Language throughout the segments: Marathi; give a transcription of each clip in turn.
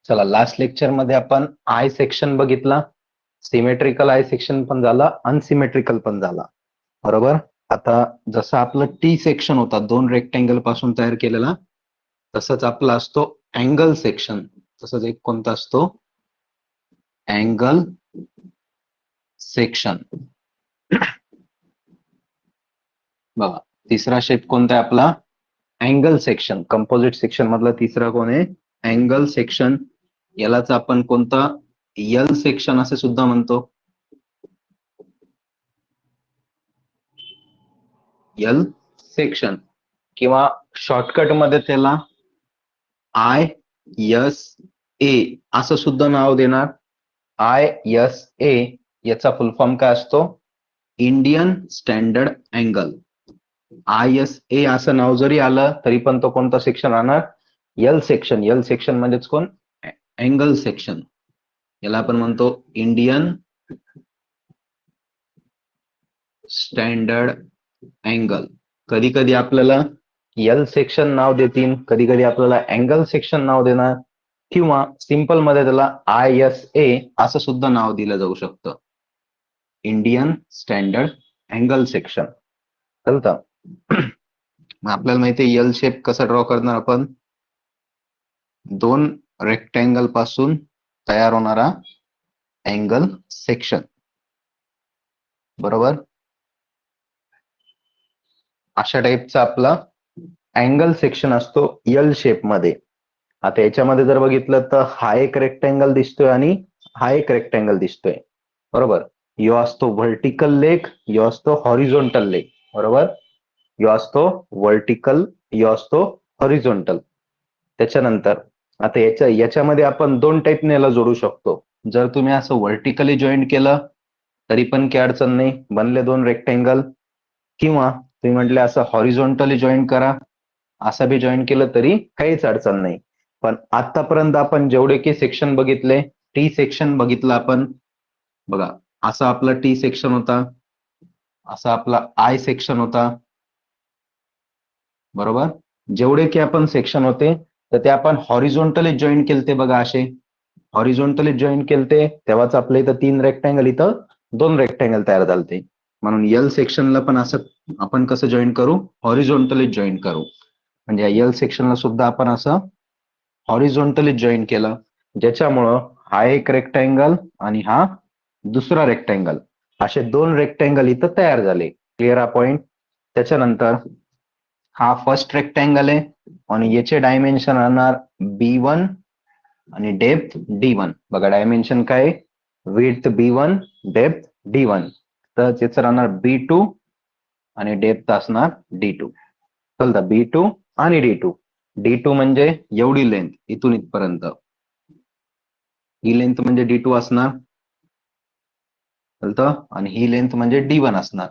चला, लास्ट लेक्चर मध्ये आपण आय सेक्शन बघितला. सिमेट्रिकल आय सेक्शन पण झाला, अनसिमेट्रिकल पण झाला. बरोबर. आता जसं आपलं टी सेक्शन होता 2 रेक्टँगल पासून तयार केलेला, तसंच आपला असतो अँगल सेक्शन. तसंच एक कोणता असतो, अँगल सेक्शन. बघा, तिसरा शेप कोणता आहे आपला, अँगल सेक्शन. कंपोजिट सेक्शन मधला तिसरा कोण आहे, अँगल सेक्शन. यालाच आपण कोणता, एल सेक्शन असे सुद्धा म्हणतो. एल सेक्शन किंवा शॉर्टकट मध्ये त्याला आय एस ए असं सुद्धा नाव देणार. आय एस ए याचा फुल फॉर्म काय असतो, Indian standard angle. I S A असं नाव जरी आलं तरी पण तो कोणता सेक्शन राहणार, एल सेक्शन. एल सेक्शन म्हणजेच कोण, अँगल सेक्शन. याला आपण म्हणतो इंडियन स्टँडर्ड अँगल. कधी कधी आपल्याला एल सेक्शन नाव देतील, कधी कधी आपल्याला अँगल सेक्शन नाव देणार, किंवा सिंपल मध्ये त्याला आय एस ए असं सुद्धा नाव दिलं जाऊ शकतं, इंडियन स्टँडर्ड अँगल सेक्शन. चालतं. मग आपल्याला माहिती आहे एल शेप कसा ड्रॉ करणार आपण, 2 रेक्टँगल पासून तयार होणारा अँगल सेक्शन. बरोबर. अशा टाईपचा आपला अँगल सेक्शन असतो एल शेप मध्ये. आता याच्यामध्ये जर बघितलं तर हा एक रेक्टँगल दिसतोय आणि हा एक रेक्टँगल दिसतोय. बरोबर. यो असतो व्हर्टिकल लेग, यो असतो हॉरिझॉन्टल लेग. बरोबर. यो असतो व्हर्टिकल, यो असतो हॉरिझॉन्टल. त्याच्यानंतर आता याच्यामध्ये आपण 2 टाईपने याला जोडू शकतो. जर तुम्ही असं व्हर्टिकली जॉईंट केलं तरी पण काही अडचण नाही, बनले 2 रेक्टँगल. किंवा तुम्ही म्हटले असं हॉरिझॉन्टली जॉईंट करा, असं बी जॉईन केलं तरी काहीच अडचण नाही. पण आतापर्यंत आपण जेवढे की सेक्शन बघितले, टी सेक्शन बघितलं आपण. बघा, असा आपला टी सेक्शन होता, असा आपला आय सेक्शन होता. बरोबर. जेवढे की आपण सेक्शन होते तर ते आपण हॉरिझॉन्टली जॉईन केलते. बघा, असे हॉरिझॉन्टली जॉईन केलते, तेव्हाच आपल्या इथं 3 रेक्टँगल, इथं 2 रेक्टँगल तयार झालते. म्हणून एल सेक्शनला पण असं आपण कसं जॉईन करू, हॉरिझॉन्टली जॉईन करू. म्हणजे एल सेक्शनला सुद्धा आपण असं हॉरिझॉन्टली जॉईन केलं, ज्याच्यामुळं हा एक रेक्टँगल आणि हा दुसरा रेक्टँगल, असे 2 रेक्टँगल इथं तयार झाले. क्लिअर हा पॉइंट. त्याच्यानंतर हा फर्स्ट रेक्टँगल आहे आणि याचे डायमेन्शन राहणार B1 आणि डेप्थ D1. बघा, डायमेन्शन काय, विड्थ B1, डेप्थ D1. तर त्याचं राहणार B2 आणि डेप्थ असणार D2. चलता, B2 आणि D2. D2 म्हणजे एवढी लेंथ इथून इथपर्यंत, ही लेंथ म्हणजे D2 असणार. चलतं. आणि ही लेंथ म्हणजे D1 असणार.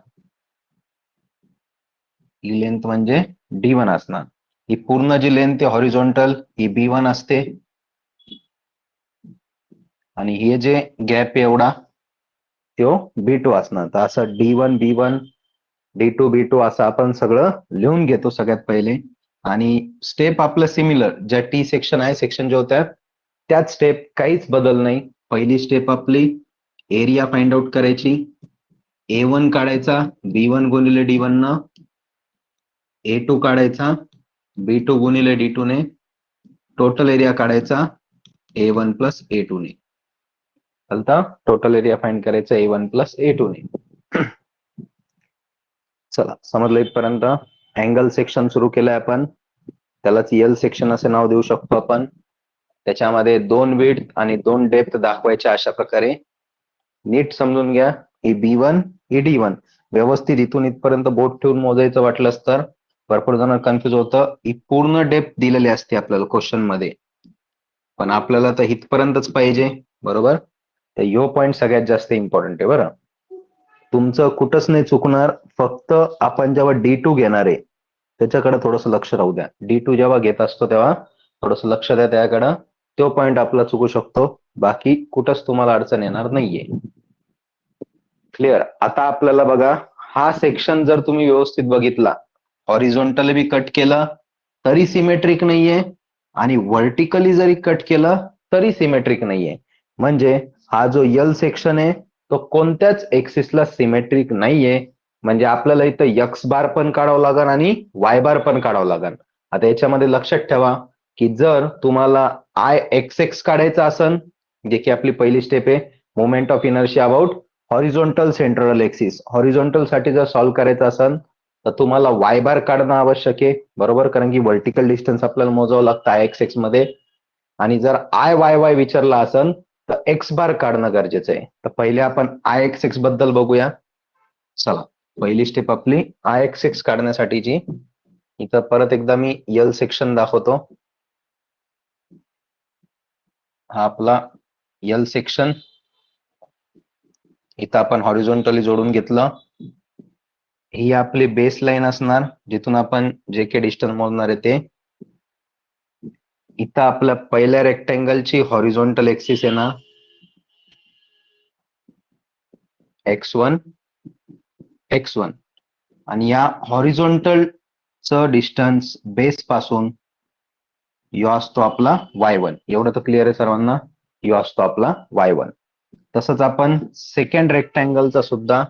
ही लेंथ म्हणजे D1 असणार. ही पूर्ण जी लेंथ आहे हॉरिझॉन्टल, ही B1 असते. आणि हे जे गॅप आहे एवढा, तो B2 असणार. तर असं D1 B1, D2 B2 असं आपण सगळं लिहून घेतो सगळ्यात पहिले. आणि स्टेप आपलं सिमिलर, ज्या टी सेक्शन आय सेक्शन जे होत्या त्याच स्टेप, काहीच बदल नाही. पहिली स्टेप आपली एरिया फाइंड आउट करायची. A1 काढायचा B1 गुणिले D1 न, A2 काढायचा B2 गुणिले D2 ने, टोटल एरिया काढायचा A1 प्लस A2 ने. चालतं. टोटल एरिया फाइंड करायचा A1 प्लस A2 ने. चला, समजलं इथपर्यंत. अँगल सेक्शन सुरू केलंय आपण, त्यालाच एल सेक्शन असे नाव देऊ शकतो आपण. त्याच्यामध्ये 2 विड्थ आणि 2 डेप्थ दाखवायच्या अशा प्रकारे. नीट समजून घ्या. ही B1, ही D1. व्यवस्थित इथून इथपर्यंत बोट ठेवून मोजायचं वाटलंच तर. भरपूर जण कन्फ्युज होतं. ही पूर्ण डेप्थ दिलेली असते आपल्याला क्वेश्चन मध्ये, पण आपल्याला तर इथपर्यंतच पाहिजे. बरोबर. तर यो पॉइंट सगळ्यात जास्त इम्पॉर्टंट आहे. बरं, तुमचं कुठंच नाही चुकणार. फक्त आपण जेव्हा D2 घेणार आहे त्याच्याकडे थोडस लक्ष राहू द्या. D2 जेव्हा घेत असतो तेव्हा थोडस लक्ष द्या त्याकडं. तो पॉइंट आपला चुकू शकतो, बाकी कुठंच तुम्हाला अडचण येणार नाहीये. क्लिअर. आता आपल्याला बघा, हा सेक्शन जर तुम्ही व्यवस्थित बघितला, हॉरिझॉन्टली बी कट केलं तरी सिमेट्रिक नाहीये, आणि व्हर्टिकली जरी कट केलं तरी सिमेट्रिक नाहीये. म्हणजे हा जो यल सेक्शन आहे तो कोणत्याच एक्सिसला सिमेट्रिक नाहीये. म्हणजे आपल्याला इथं एक्स बार पण काढावं लागेल आणि वाय बार पण काढावं लागेल. आता याच्यामध्ये लक्षात ठेवा की जर तुम्हाला आय एक्स एक्स काढायचं असेल, जे की आपली पहिली स्टेप आहे, moment of inertia about horizontal central axis, horizontal साठी जर सॉल्व्ह करायचं असेल तर तुम्हाला वाय बार काढणं आवश्यक आहे, बरोबर, कारण की व्हर्टिकल डिस्टन्स आपल्याला मोजावं लागतं आय एक्स एक्स मध्ये. आणि जर आय वाय वाय विचारला असेल तर एक्स बार काढणं गरजेचं आहे. तर पहिले आपण आय एक्स एक्स बद्दल बघूया. चला, पहिली स्टेप आपली आय एक्स एक्स काढण्यासाठीची. इथं परत एकदा मी यल सेक्शन दाखवतो. हा आपला यल सेक्शन. इथं आपण हॉरिझॉन्टली जोडून घेतलं. ही आपली बेस लाईन असणार जिथून आपण जे काही डिस्टन्स मोजणार आहे ते. इथं आपल्या पहिल्या रेक्टँगलची हॉरिझॉन्टल एक्सिस आहे ना x1 x1, आणि या हॉरिझॉन्टल च डिस्टन्स बेस पासून यो असतो आपला y1. एवढं तर क्लिअर आहे सर्वांना. यो असतो आपला y1. तसंच आपण सेकंड रेक्टँगलचा सुद्धा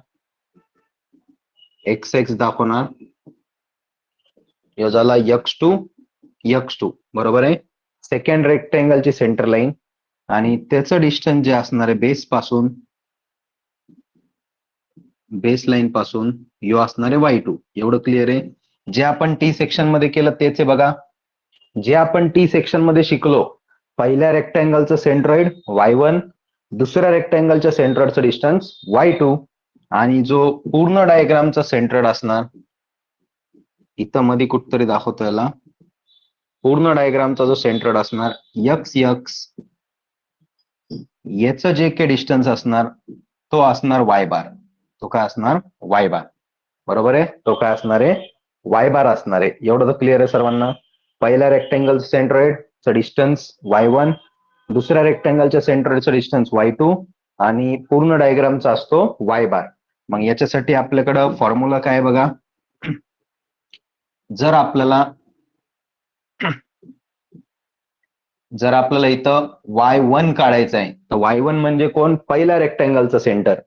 एक्स एक्स दाखवणार. यो झाला x2 बरोबर आहे. सेकंड रेक्टँगलची सेंटर लाईन आणि त्याचं डिस्टन्स जे असणार आहे बेस लाईन पासून यो असणार आहे y2. एवढं क्लिअर आहे. जे आपण टी सेक्शन मध्ये केलं तेच आहे बघा. जे आपण टी सेक्शन मध्ये शिकलो, पहिल्या रेक्टँगलचं सेंट्रॉइड y1, दुसऱ्या रेक्टँगलच्या सेंट्रॉइडचं डिस्टन्स y2, आणि जो पूर्ण डायग्रामचा सेंट्रॉइड असणार, इथं मध्ये कुठतरी दाखवतो याला, पूर्ण डायग्रामचा जो सेंट्रॉइड असणार x x, याचं जे काही डिस्टन्स असणार तो असणार y बार. तो काय असणार? y बार. बरोबर आहे. तो काय असणार आहे? y बार असणार आहे. एवढं तर क्लिअर आहे सर्वांना. पहिल्या रेक्टँगल सेंट्रॉइडचं डिस्टन्स y1, दुसऱ्या रेक्टँगलच्या सेंट्रॉइडचं डिस्टन्स y2 आणि पूर्ण डायग्रामचा असतो y बार. मग याच्यासाठी आपल्याकडं फॉर्म्युला काय बघा. जर आपल्याला इथं y1 काढायचं आहे तर y1 म्हणजे कोण? पहिल्या रेक्टँगलचं सेंटर.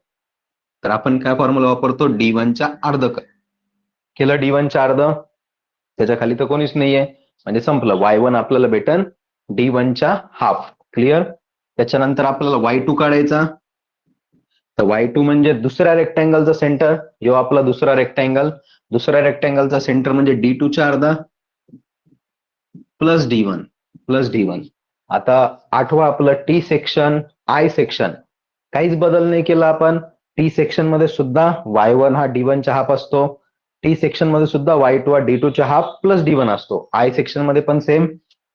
तर आपण काय फॉर्म्युला वापरतो? d1 च्या अर्ध केलं. d1 च्या अर्ध, त्याच्या खाली तर कोणीच नाहीये म्हणजे संपलं. y1 आपल्याला भेटन d1 च्या हाफ. क्लिअर. त्याच्यानंतर आपल्याला y2 काढायचा. तर y2 म्हणजे दुसऱ्या रेक्टँगलचा सेंटर. जो आपला दुसरा रेक्टँगलचा सेंटर म्हणजे d2 च्या अर्धा प्लस d1. आता आठवा आपलं टी सेक्शन, आय सेक्शन. काहीच बदल नाही केला आपण. टी सेक्शन मध्ये सुद्धा y1 हा d1 च्या हाफ असतो. टी सेक्शन मध्ये सुद्धा y2 हा d2 च्या हाफ प्लस d1 असतो. आय सेक्शन मध्ये पण सेम,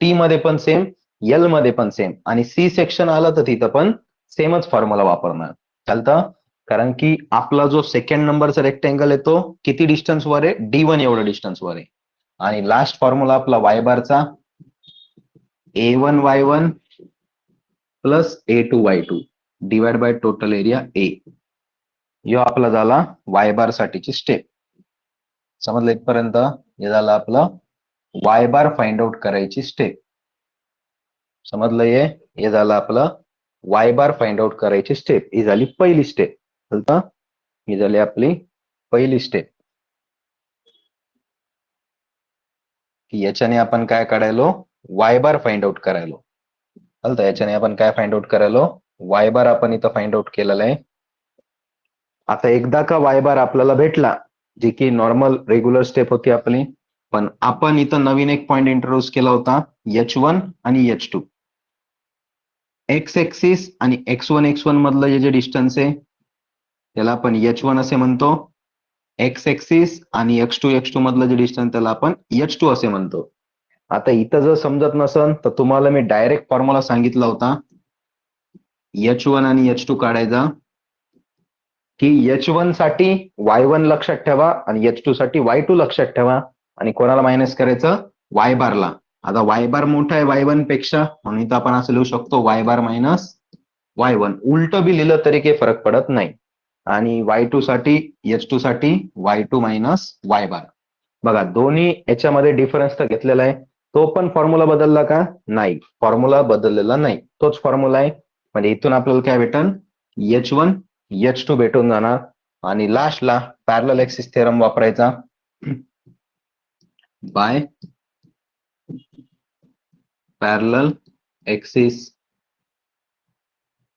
टी मध्ये पण सेम, एल मध्ये पण सेम, आणि सी सेक्शन आलं तर तिथं पण सेमच फॉर्म्युला वापरणार. चालतं. कारण की आपला जो सेकंड नंबरचा रेक्टँगल आहे तो किती डिस्टन्स वर आहे? d1 एवढं डिस्टन्स वर आहे. आणि लास्ट फॉर्म्युला आपला y बारचा a1 y1 plus a2 y2 divide by total area A. यो आपला झाला y बार साठीची स्टेप. समजलं इथपर्यंत? हे झालं आपलं y बार फाइंड आउट करायची स्टेप. समजलं? हे झालं आपलं y बार फाइंड आउट करायची स्टेप. ही झाली पहिली स्टेप. चालतं? ही झाली आपली पहिली स्टेप. याच्याने आपण काय काढायलो? y बार फाइंड आउट करायलो. चालतं? याच्याने आपण काय फाइंड आउट करायलो? y बार आपण इथं फाइंड आउट केलेला आहे. आता एकदा का y बार आपल्याला भेटला, जी की नॉर्मल रेग्युलर स्टेप होती आपली, पण आपण इथं नवीन एक पॉइंट इंट्रोड्यूस केला होता, h1 आणि h2. एक्स एक्सिस आणि x1 मधलं जे डिस्टन्स आहे त्याला आपण h1 असे म्हणतो. एक्स एक्सिस आणि x2 मधलं जे डिस्टन्स त्याला आपण h2 असे म्हणतो. आता इथं जर समजत नसन तर तुम्हाला मी डायरेक्ट फॉर्म्युला सांगितला होता h1 आणि h2 काढायचा, की h1 साठी y1 लक्षात ठेवा आणि h2 साठी y2 लक्षात ठेवा, आणि कोणाला मायनस करायचं? y बारला. आता y बार मोठा आहे y1 पेक्षा, म्हणून इथं आपण असं लिहू शकतो y बार मायनस y1. उलट बी लिहिलं तरी काही फरक पडत नाही. आणि y2 साठी h2 साठी y2 मायनस y बार. बघा दोन्ही याच्यामध्ये डिफरन्स तर घेतलेला आहे. तो पण फॉर्म्युला बदलला का? नाही, फॉर्म्युला बदललेला नाही, तोच फॉर्म्युला आहे. म्हणजे इथून आपल्याला काय भेटन? H1 H2 भेटून जाणार. आणि लास्टला पॅरलल एक्सिस थेरम वापरायचा. By parallel axis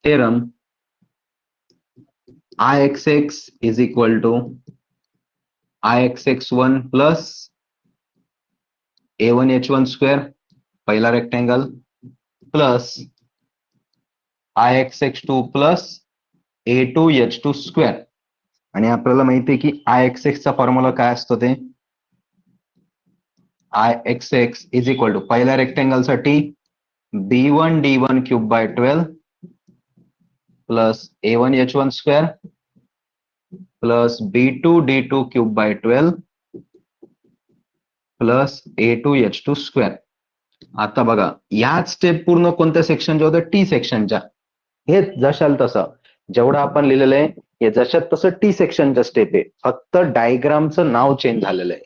theorem Ixx is equal to Ixx1 plus A1 H1 square पहिला rectangle plus Ixx2 plus A2 H2 square. आणि आपल्याला माहिती आहे की Ixx चा फॉर्म्युला काय असतो ते? Ixx is equal to पहिल्या रेक्टेंगल साठी B1 D1 cube by 12 plus A1 H1 square plus B2 D2 cube by 12 plus A2 H2 square. आता बघा, याच स्टेप पूर्ण कोणत्या सेक्शनच्या होत्या? टी सेक्शनच्या. हे जशाल तसं जेवढं आपण लिहिलेलं आहे हे जशात तसं टी सेक्शनच्या स्टेप आहे, फक्त डायग्रामचं नाव चेंज झालेलं आहे.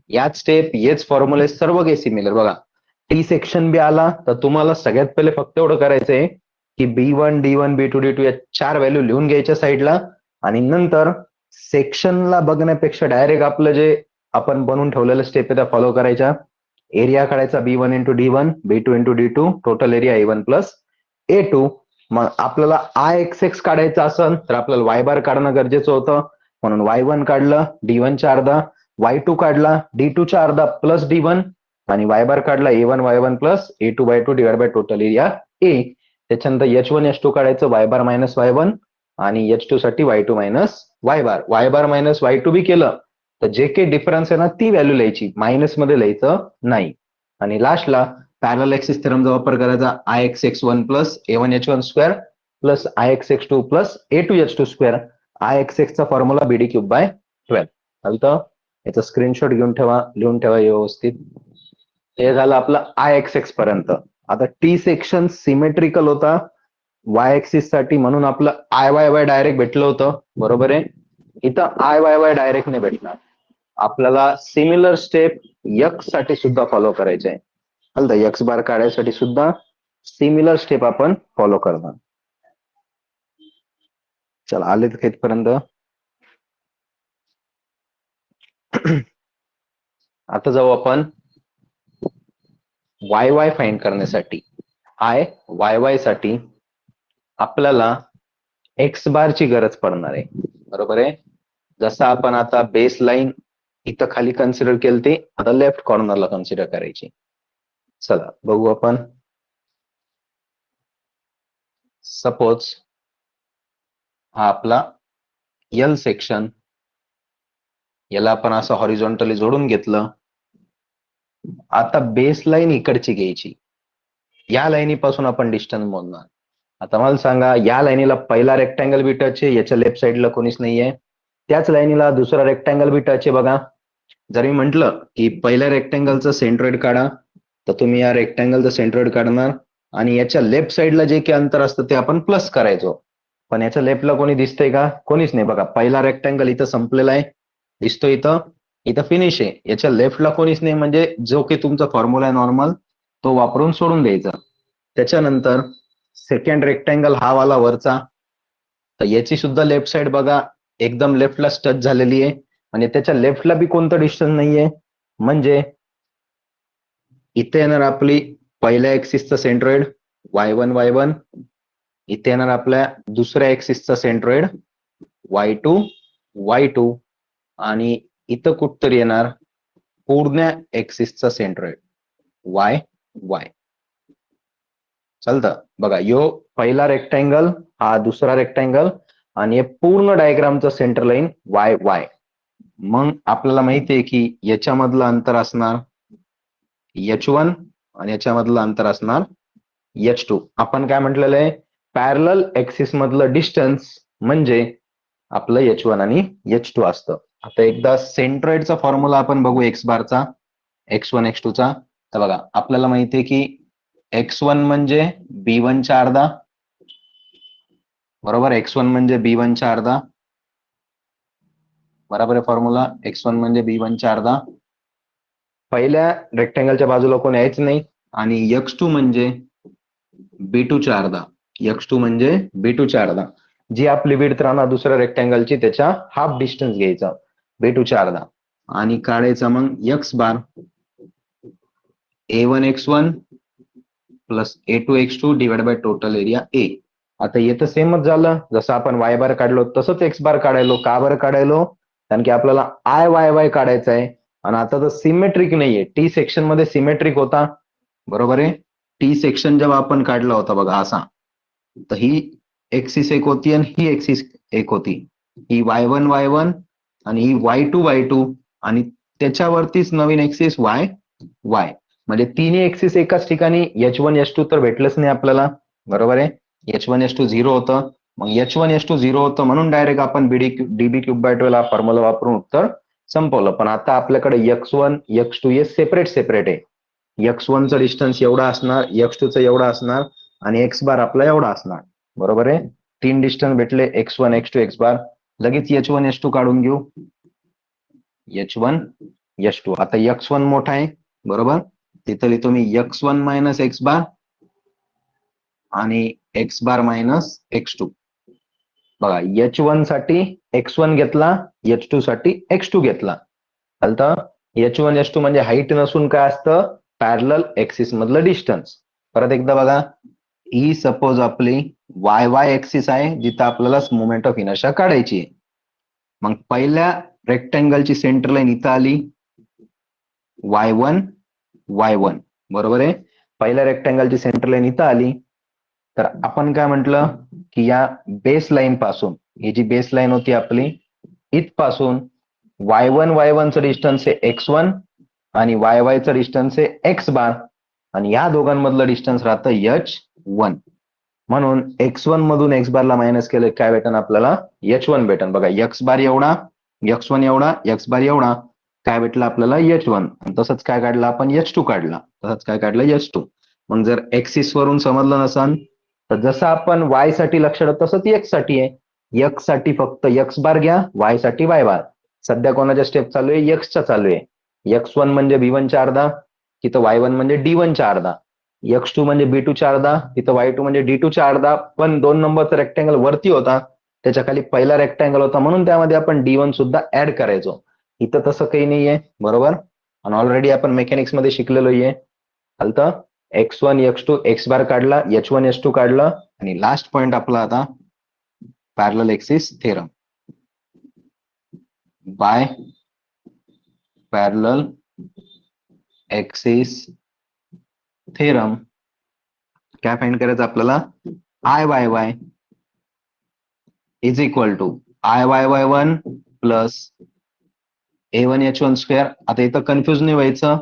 याच स्टेप हेच फॉर्म्युले सर्व काही सिमिलर. बघा, टी सेक्शन बी आला तर तुम्हाला सगळ्यात पहिले फक्त एवढं करायचंय की B1 D1 B2 D2 या 4 व्हॅल्यू लिहून घ्यायच्या साईडला. आणि नंतर सेक्शनला बघण्यापेक्षा डायरेक्ट आपलं जे आपण बनवून ठेवलेलं स्टेप आहे त्या फॉलो करायच्या. एरिया काढायचा B1 into D1 B2 into D2 total area A1 plus A2. मग आपल्याला Ixx काढायचं असेल तर आपल्याला y बार काढणं गरजेचं होतं, म्हणून y1 काढलं, D1 च्या अर्धा, y2 काढला D2 च्या अर्धा प्लस D1 आणि y बार काढला A1 y1 plus A2 by 2 divide by total area A. त्याच्यानंतर H1 H2 काढायचं y बार मायनस y1 आणि H2 साठी y2 मायनस y बार मायनस y2 बी केलं तर जे काही डिफरन्स आहे ना ती व्हॅल्यू लिहायची, मायनस मध्ये लिहायचं नाही. आणि लास्टला पॅरलल एक्सिस थेरमचा वापर करायचा. Ixx1 plus A1 H1 square plus Ixx2 plus A2 H2 square. Ixx चा फॉर्म्युला BD क्यूब बाय 12. चालतं, याचा स्क्रीनशॉट घेऊन ठेवा, लिहून ठेवा व्यवस्थित. हे झालं आपलं Ixx पर्यंत. आता टी सेक्शन सिमेट्रिकल होता y एक्सिस साठी, म्हणून आपलं Iyy डायरेक्ट भेटलं होतं, बरोबर आहे. इथं Iyy डायरेक्ट नाही भेटणार, आपल्याला सिमिलर स्टेप x साठी सुद्धा फॉलो करायचे आहे. एक्स बार काढायसाठी सुद्धा सिमिलर स्टेप आपण फॉलो करणार. चला, आले तर इथपर्यंत. आता जाऊ आपण वाय वाय फाइंड करण्यासाठी. Iyy साठी आपल्याला एक्स बारची गरज पडणार आहे, बरोबर आहे. जसं आपण आता बेस लाईन इथं खाली कन्सिडर केली ते आता लेफ्ट कॉर्नरला कन्सिडर करायची. चला बघू आपण. सपोज हा आपला यल सेक्शन, याला आपण असं हॉरिझॉन्टली जोडून घेतलं. आता बेस लाईन इकडची घ्यायची, या लाईनीपासून आपण डिस्टन्स मोजणार. आता मला सांगा, या लाईनीला पहिला रेक्टँगल बी टच आहे, याच्या लेफ्ट साईडला कोणीच नाहीये. त्याच लाईनीला दुसरा रेक्टँगल बी टच आहे. बघा, जर मी म्हंटल की पहिल्या रेक्टँगलचं सेंट्रोइड काढा तर तुम्ही या रेक्टँगलचं सेंट्रोइड काढणार आणि याच्या लेफ्ट साईडला जे काही अंतर असतं ते आपण प्लस करायचो. पण याच्या लेफ्टला कोणी दिसतंय का? कोणीच नाही. बघा, पहिला रेक्टँगल इथं संपलेला आहे, दिसतो इथं, इथं फिनिश आहे. याच्या लेफ्टला कोणीच नाही, म्हणजे जो काही तुमचा फॉर्म्युला आहे नॉर्मल तो वापरून सोडून द्यायचा. त्याच्यानंतर सेकंड रेक्टँगल हा वाला वरचा, तर याची सुद्धा लेफ्ट साइड बघा एकदम लेफ्टला टच झालेली आहे आणि त्याच्या लेफ्टला बी कोणतं डिस्टन्स नाहीये. म्हणजे इथे येणार आपली पहिल्या एक्सिसचा सेंट्रोइड y1 y1, इथे येणार आपल्या दुसऱ्या एक्सिसचा सेंट्रोइड y2 y2 आणि इथं कुठतरी येणार पूर्ण एक्सिसचा सेंट्रोइड y y. चालतं, बघा, यो पहिला रेक्टँगल, हा दुसरा रेक्टँगल आणि हे पूर्ण डायग्रामचं सेंटर लाईन y y. मग आपल्याला माहिती आहे की याच्यामधलं अंतर असणार H1 आणि याच्यामधलं अंतर असणार H2. आपण काय म्हटलेलं आहे, पॅरलल एक्सिस मधलं डिस्टन्स म्हणजे आपलं H1 आणि H2 असतं. आता एकदा सेंट्रोइडचा फॉर्म्युला आपण बघू एक्स बारचा, x1 x2 चा. तर बघा, आपल्याला माहिती आहे की x1 म्हणजे B1 चा अर्धा, बरोबर. x1 म्हणजे B1 चा अर्धा, बरोबर आहे फॉर्म्युला. x1 म्हणजे B1 चा अर्धा पहिल्या रेक्टँगलच्या बाजूला कोण यायचं नाही आणि x2 म्हणजे b2 अर्धा, x2 म्हणजे b2 अर्धा, जी आपली विड्थ राहणार दुसऱ्या रेक्टँगलची त्याच्या हाफ डिस्टन्स घ्यायचा b2 अर्धा आणि काढायचा मग x bar a1 x1 plus a2 x2 divide by total area a. आता येतं सेमच झालं, जसं आपण वाय बार काढलो तसंच एक्स बार काढायलो. का बरं काढायलो? कारण की आपल्याला आय वाय वाय काढायचं आहे आणि आता तर सिमेट्रिक नाहीये. टी सेक्शन मध्ये सिमेट्रिक होता, बरोबर आहे. टी सेक्शन जेव्हा आपण काढला होता बघा असा, तर ही एक्सिस एक होती आणि ही एक्सिस एक होती. ही y1 आणि ही y2 आणि त्याच्यावरतीच नवीन एक्सिस y y, म्हणजे तिन्ही एक्सिस एकाच ठिकाणी. h1 h2 तर भेटलंच नाही आपल्याला, बरोबर आहे. h1 h2 0 होतं, मग h1 h2 0 होतं म्हणून डायरेक्ट आपण डीबी क्यूब बाय 12 हा फॉर्म्युला वापरून उत्तर संपवलं. पण आता आपल्याकडे x1 x2 हे सेपरेट आहे. x1 चा डिस्टन्स एवढा असणार, x2 चा एवढा असणार आणि x बार आपला एवढा असणार, बरोबर आहे. तीन डिस्टन्स भेटले, x1 x2 x बार. लगेच h1 h2 काढून घेऊ. h1 h2, आता x1 मोठा आहे, बरोबर. तिथं लिहितो मी x1 मायनस x बार आणि x बार मायनस x2. बघा, h1 साठी x1 घेतला, h2 साठी x2 घेतला. चालतं. h1 h2 म्हणजे हाईट नसून काय असतं, पॅरलल एक्सिस मधलं डिस्टन्स. परत एकदा बघा, ही सपोज आपली वाय वाय एक्सिस आहे जिथं आपल्याला मोमेंट ऑफ इनर्शिया काढायची आहे. मग पहिल्या रेक्टँगलची सेंटर लाईन इथं आली y1 बरोबर आहे. पहिल्या रेक्टँगलची सेंटर लाईन इथं आली, तर आपण काय म्हटलं की या बेस लाईन पासून, ही जी बेस लाईन होती आपली, इथपासून y1 चं डिस्टन्स आहे x1 आणि y चं डिस्टन्स आहे x बार आणि या दोघांमधलं डिस्टन्स राहतं h1. म्हणून x1 मधून x बारला मायनस केलं काय भेटन आपल्याला, h1 भेटन. बघा, x बार एवढा, x1 एवढा, x बार एवढा, काय भेटलं आपल्याला h1. तसंच काय काढलं आपण, h2 काढला. तसंच काय काढलं, h2. मग जर एक्सिस वरून समजलं नसन तर जसं आपण y साठी लक्ष ठेवतो तसं ती x साठी आहे. x साठी फक्त x बार घ्या, y साठी y बार. सध्या कोणाच्या स्टेप चालू आहे, x च्या चालू आहे. x1 म्हणजे b1 चा अर्धा, तिथं y1 म्हणजे d1 चा अर्धा. x2 म्हणजे b2 चा अर्धा, तिथं y2 म्हणजे d2 चा अर्धा. पण 2 नंबरचा रेक्टँगल वरती होता, त्याच्या खाली पहिला रेक्टँगल होता म्हणून त्यामध्ये आपण d1 सुद्धा ऍड करायचो. इथं तसं काही नाहीये, बरोबर. आणि ऑलरेडी आपण मेकॅनिक्स मध्ये शिकलेलो आहे. चालतं. x1 x2 x बार काढला, h1 h2 काढलं आणि लास्ट पॉइंट आपला आता parallel axis theorem by parallel axis theorem. काय फाइंड करायचं आपल्याला, I Y Y is equal to I1 plus a1 h1 square. आता इथं कन्फ्युज नाही व्हायचं,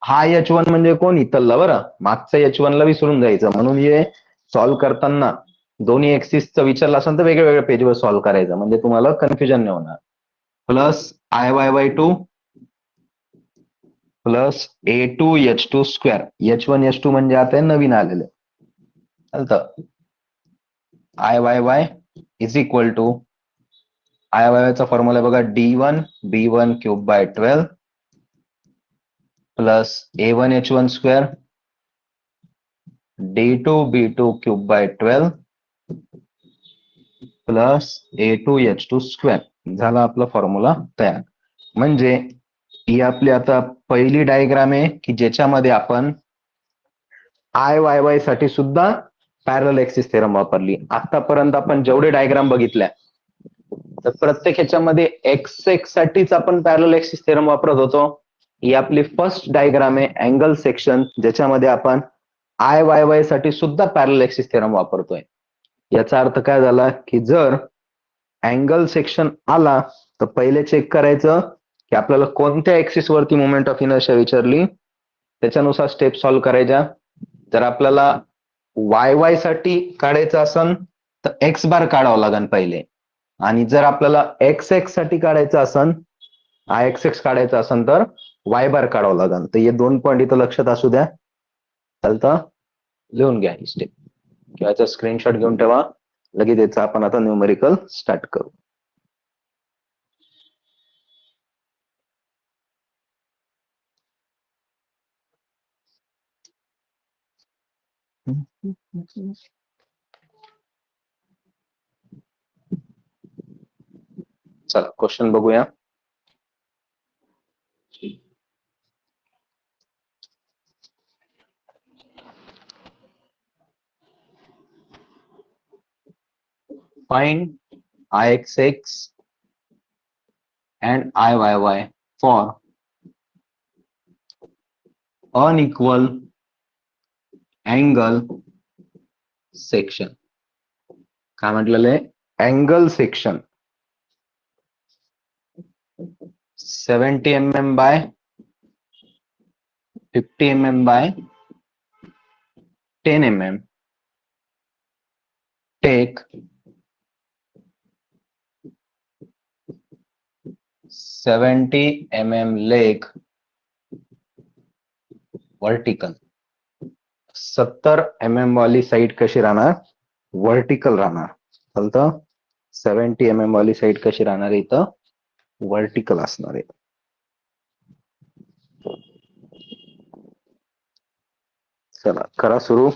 हा h1 म्हणजे कोण इथलं, बरं. मागचं h1 ला विसरून जायचं. म्हणून हे सॉल्व्ह करताना दोन्ही एक्सिसचं विचारलं असेल तर वेगळ्या पेजवर सॉल्व्ह करायचं, म्हणजे तुम्हाला कन्फ्युजन नाही होणार. Plus I2 plus a2 h2 square. h1 h2 म्हणजे आता नवीन आलेले. चालतं. I is equal to I चा फॉर्म्युला बघा, d1 b1 cube by 12 plus a1 h1 square d2 b2 cube by 12 plus a2 h2 square. झाला आपला फॉर्म्युला तयार. म्हणजे ही आपली आता पहिली डायग्राम आहे की ज्याच्यामध्ये आपण I साठी सुद्धा पॅरलल एक्सिस थेरम वापरली. आतापर्यंत आपण जेवढे डायग्राम बघितल्या तर प्रत्येक ह्याच्यामध्ये एक्स एक्स साठीच आपण पॅरलल एक्सिस थेरम वापरत होतो. ही आपली फर्स्ट डायग्राम आहे अँगल सेक्शन, ज्याच्यामध्ये आपण I साठी सुद्धा पॅरलल एक्सिस थेरम वापरतोय. याचा अर्थ काय झाला की जर अँगल सेक्शन आला तर पहिले चेक करायचं की आपल्याला कोणत्या एक्सिस वरती मोमेंट ऑफ इनर्शिया विचारली, त्याच्यानुसार स्टेप सॉल्व्ह करायच्या. जर आपल्याला वाय साठी काढायचं असेल तर एक्स बार काढावं लागेल पहिले, आणि जर आपल्याला एक्स एक्स साठी काढायचं असेल, IXX काढायचं असेल तर वाय बार काढावं लागेल. तर हे दोन पॉईंट इथं लक्षात असू द्या. चालतं. लिहून घ्या ही स्टेप किंवा याचा स्क्रीनशॉट घेऊन ठेवा. लगेच याचा आपण आता न्यूमेरिकल स्टार्ट करू. चला क्वेश्चन बघूया. Find Ixx and Iyy for unequal angle section. काय म्हटलेलं आहे? Angle section 70 mm by 50 mm by 10 mm. Take 70 mm leg vertical. 70 mm वाली साइड कशी राहणार? वर्टिकल राहणार. चालतं? 70 mm वाली साइड कशी राहणार आहे? इथं वर्टिकल असणार आहे. चला करा सुरू.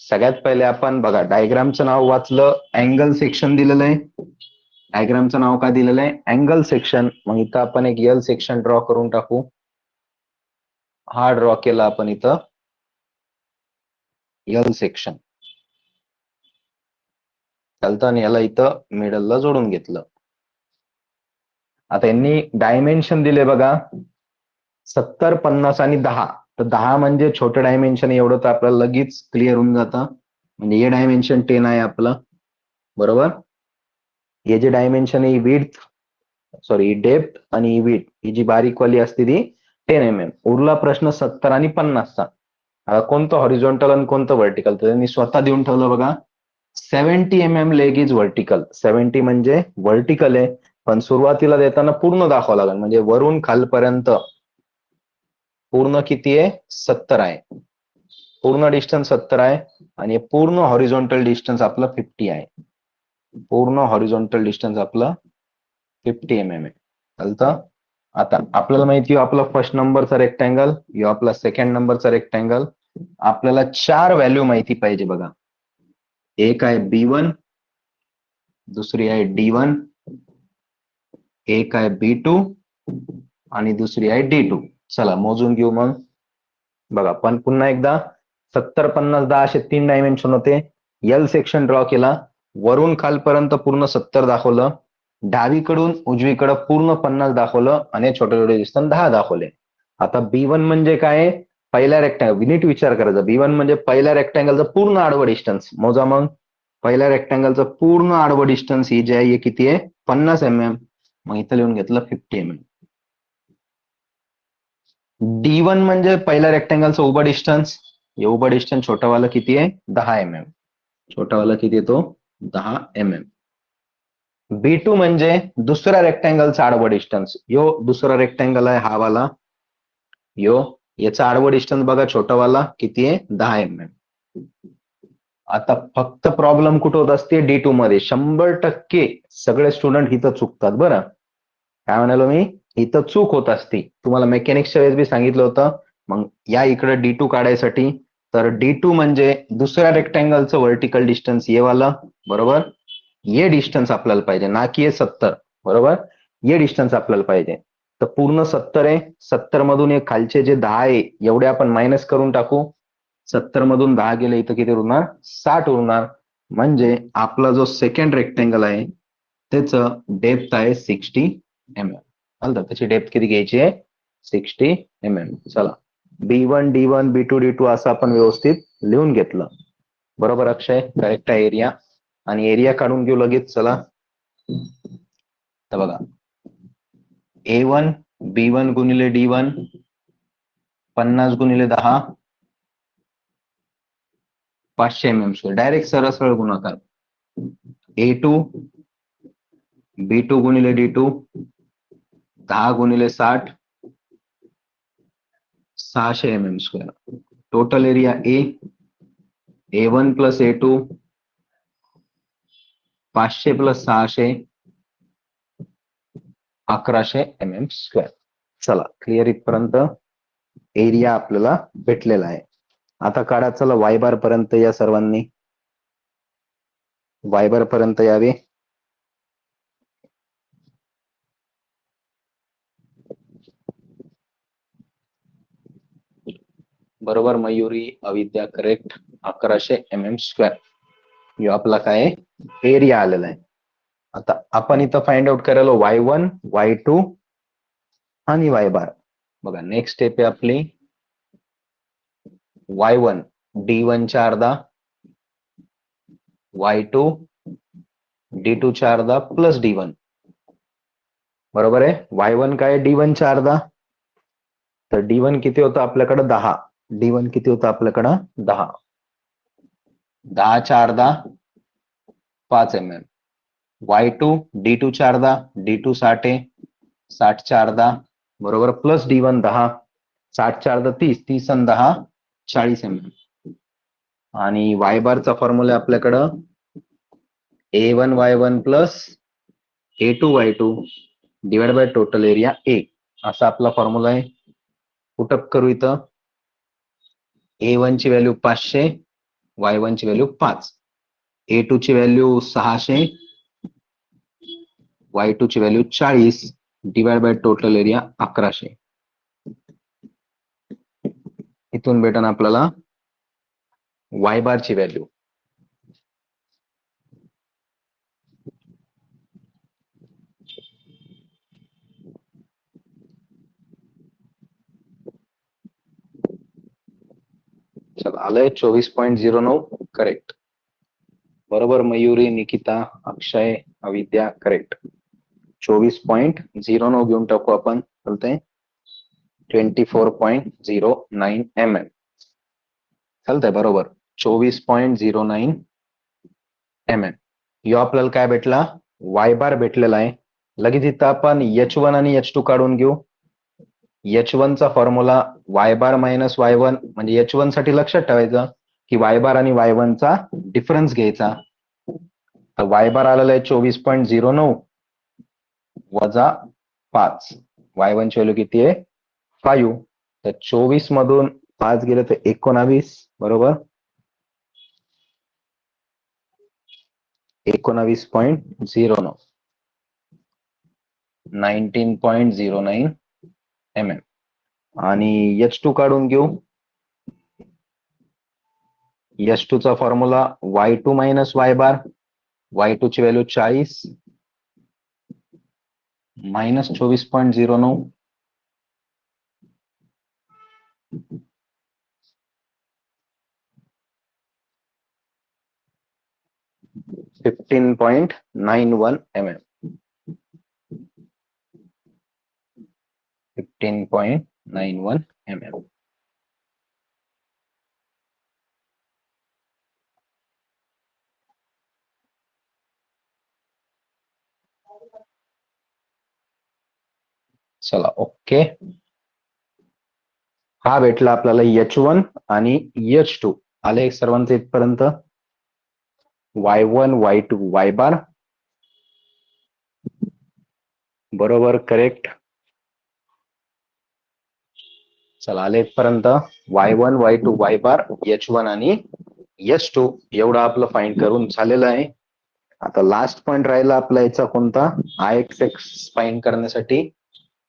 सगळ्यात पहिले आपण बघा डायग्रामचं नाव वाचलं, अँगल सेक्शन दिलेलं आहे. डायग्रामचं नाव काय दिलेलं आहे? Angle section. मग इथं आपण एक एल सेक्शन ड्रॉ करून टाकू. हा ड्रॉ केला आपण इथं एल सेक्शन. चालतं, आणि याला इथं मिडलला जोडून घेतलं. आता यांनी डायमेन्शन दिले बघा 70, 50 आणि 10. तर 10 म्हणजे छोटं डायमेन्शन, एवढं तर आपल्याला लगेच क्लिअर होऊन जातं. म्हणजे हे डायमेन्शन 10 आहे आपलं, बरोबर. हे जे डायमेन्शन आहे विड्थ, सॉरी डेप्थ आणि विड्थ, ही जी बारीक वाली असते ती 10 mm. उरला प्रश्न 70 आणि 50चा. आता कोणतं हॉरिझॉन्टल आणि कोणतं व्हर्टिकल? तर त्यांनी स्वतः देऊन ठेवलं बघा 70 mm लेग इज व्हर्टिकल. 70 म्हणजे व्हर्टिकल आहे, पण सुरुवातीला देताना पूर्ण दाखवावं लागेल. म्हणजे वरून खालपर्यंत पूर्ण किती आहे? 70 आहे. पूर्ण डिस्टन्स 70 आहे आणि पूर्ण हॉरिझॉन्टल डिस्टन्स आपलं 50 आहे. पूर्ण हॉरिझॉन्टल डिस्टन्स आपलं 50 mm आहे. चालतं. आता आपल्याला माहिती आहे आपला फर्स्ट नंबरचा रेक्टँगल, यो आपला सेकंड नंबरचा रेक्टँगल. आपल्याला 4 व्हॅल्यू माहिती पाहिजे बघा. एक आहे B1, दुसरी आहे D1, एक आहे B2 आणि दुसरी आहे D2. चला मोजून घेऊ मग. बघा पण पुन्हा एकदा 70, 50, 10 असे 3 डायमेन्शन होते. एल सेक्शन ड्रॉ केला, वरून खालपर्यंत पूर्ण 70 दाखवलं, डावीकडून उजवीकडे पूर्ण 50 दाखवलं आणि छोटे छोटे डिस्टन्स 10 दाखवले. आता B1 म्हणजे काय? पहिल्या रेक्टँगल. नीट विचार करायचा. B1 म्हणजे पहिल्या रेक्टँगलचं पूर्ण आडवं डिस्टन्स. मोजा मग. पहिल्या रेक्टँगलचं पूर्ण आडवं डिस्टन्स ही जे आहे हे किती आहे? 50 mm. मग इथं लिहून घेतलं 50 mm. D1 म्हणजे पहिल्या रेक्टँगलचं उभं डिस्टन्स. हे उभं डिस्टन्स छोटावाला किती आहे? 10 mm. छोटावाला किती येतो? 10 mm. B2 म्हणजे दुसऱ्या रेक्टँगलचा आडवं डिस्टन्स. यो दुसरा रेक्टँगल आहे हा वाला. यो याचा आडवं डिस्टन्स बघा छोटावाला किती आहे? 10 mm. आता फक्त प्रॉब्लेम कुठं होत असते? D2 मध्ये. 100% सगळे स्टुडंट इथं चुकतात बरं. काय म्हणालो मी? इथं चूक होत असते. तुम्हाला मेकॅनिक्सच्या वेळेस बी सांगितलं होतं. मग या इकडे D2 काढायसाठी, तर D2 म्हणजे दुसऱ्या रेक्टँगलचं व्हर्टिकल डिस्टन्स ये वाला, बरोबर. ये डिस्टन्स आपल्याला पाहिजे, ना की हे 70, बरोबर. ये डिस्टन्स आपल्याला पाहिजे. तर पूर्ण 70 आहे. 70 मधून हे खालचे जे 10 आहे एवढे आपण मायनस करून टाकू. 70 मधून 10 गेले इथं किती उरणार? 60 उरणार. म्हणजे आपला जो सेकंड रेक्टँगल आहे त्याचं डेप्थ आहे 60 mm. चालतं. त्याची डेप्थ किती घ्यायची आहे? 60 mm. चला B1, D1, B2, D2 असं आपण व्यवस्थित लिहून घेतलं, बरोबर अक्षय? करेक्ट आहे एरिया. आणि एरिया काढून घेऊ लगेच. चला तर बघा A1 B1 गुणिले D1 50 गुणिले 10 500 mm². डायरेक्ट सरळ गुणाकार. A2 B2 गुणिले D2 10 गुणिले 60 600 mm². Total area A1 plus A2 500 plus 600 1100 mm². चला क्लिअर इथपर्यंत एरिया आपल्याला भेटलेला आहे. आता काढा चला वाय बार पर्यंत या सर्वांनी, वाय बार पर्यंत यावे. बरोबर मयुरी, अविद्या करेक्ट. 1100 mm². यो आपला काय एरिया आलेला आहे. आता आपण इथं फाइंड आउट करायला y1, y2 आणि y बार. बघा नेक्स्ट स्टेप आहे आपली y1 d1 च्या अर्धा, y2 d2 च्या अर्धा प्लस d1. बरोबर आहे. y1 काय d1 च्या अर्धा, तर d1 किती होतं आपल्याकडे 10. d1 किती होतं आपल्याकडं 10. 10 च्या अर्धा 5 mm. y2 d2 च्या अर्धा, d2 60 आहे, 60 च्या अर्धा बरोबर प्लस d1 10. 60 च्या अर्धा 30, 30 आणि 10 40 mm. आणि y बारचा फॉर्म्युला आपल्याकडं a1 y1 plus a2 y2 divide by total area 1 असा आपला फॉर्म्युला आहे. पुटअप करू इथं. a1 ची व्हॅल्यू 500, y1 ची व्हॅल्यू 5, a2 ची व्हॅल्यू 600, y2 ची value 40 divide by total area 1100. इथून भेटन आपल्याला y बार ची व्हॅल्यू. चला आलंय 24.09 करेक्ट. बरोबर मयुरी, निकिता, अक्षय, अविद्या करेक्ट. 24.09 घेऊन टाकू आपण. चालतंय 24.09 mm. चालतंय बरोबर 24.09 mm. यो आपल्याला काय भेटला y बार भेटलेला आहे. लगेच इथं आपण h1 आणि h2 काढून घेऊ. h1 चा फॉर्म्युला y बार मायनस y1, म्हणजे h1 साठी लक्षात ठेवायचं की y बार आणि y1 चा डिफरन्स घ्यायचा. तर y बार आलेला आहे 24.09 वजा 5. y1 ची व्हॅल्यू किती आहे 5. तर 24 मधून 5 गेले तर 19 बरोबर. 19.09 19.09 mm. आणि h2 काढून घेऊ. h2 चा फॉर्म्युला y2 मायनस y बार, y2 ची व्हॅल्यू 40 मायनस 24.09 15.91 mm. 15.91 mm. चला ओके. हा भेटला आपल्याला h1 आणि h2 आले सर्वांचे इथपर्यंत. y1 y2 y बार बरोबर करेक्ट. चला आले इथपर्यंत y1 y2 y बार h1 आणि h2 एवढं आपलं फाइंड करून झालेलं आहे. आता लास्ट पॉइंट राहिला आपला याचा कोणता Ix फाइंड करण्यासाठी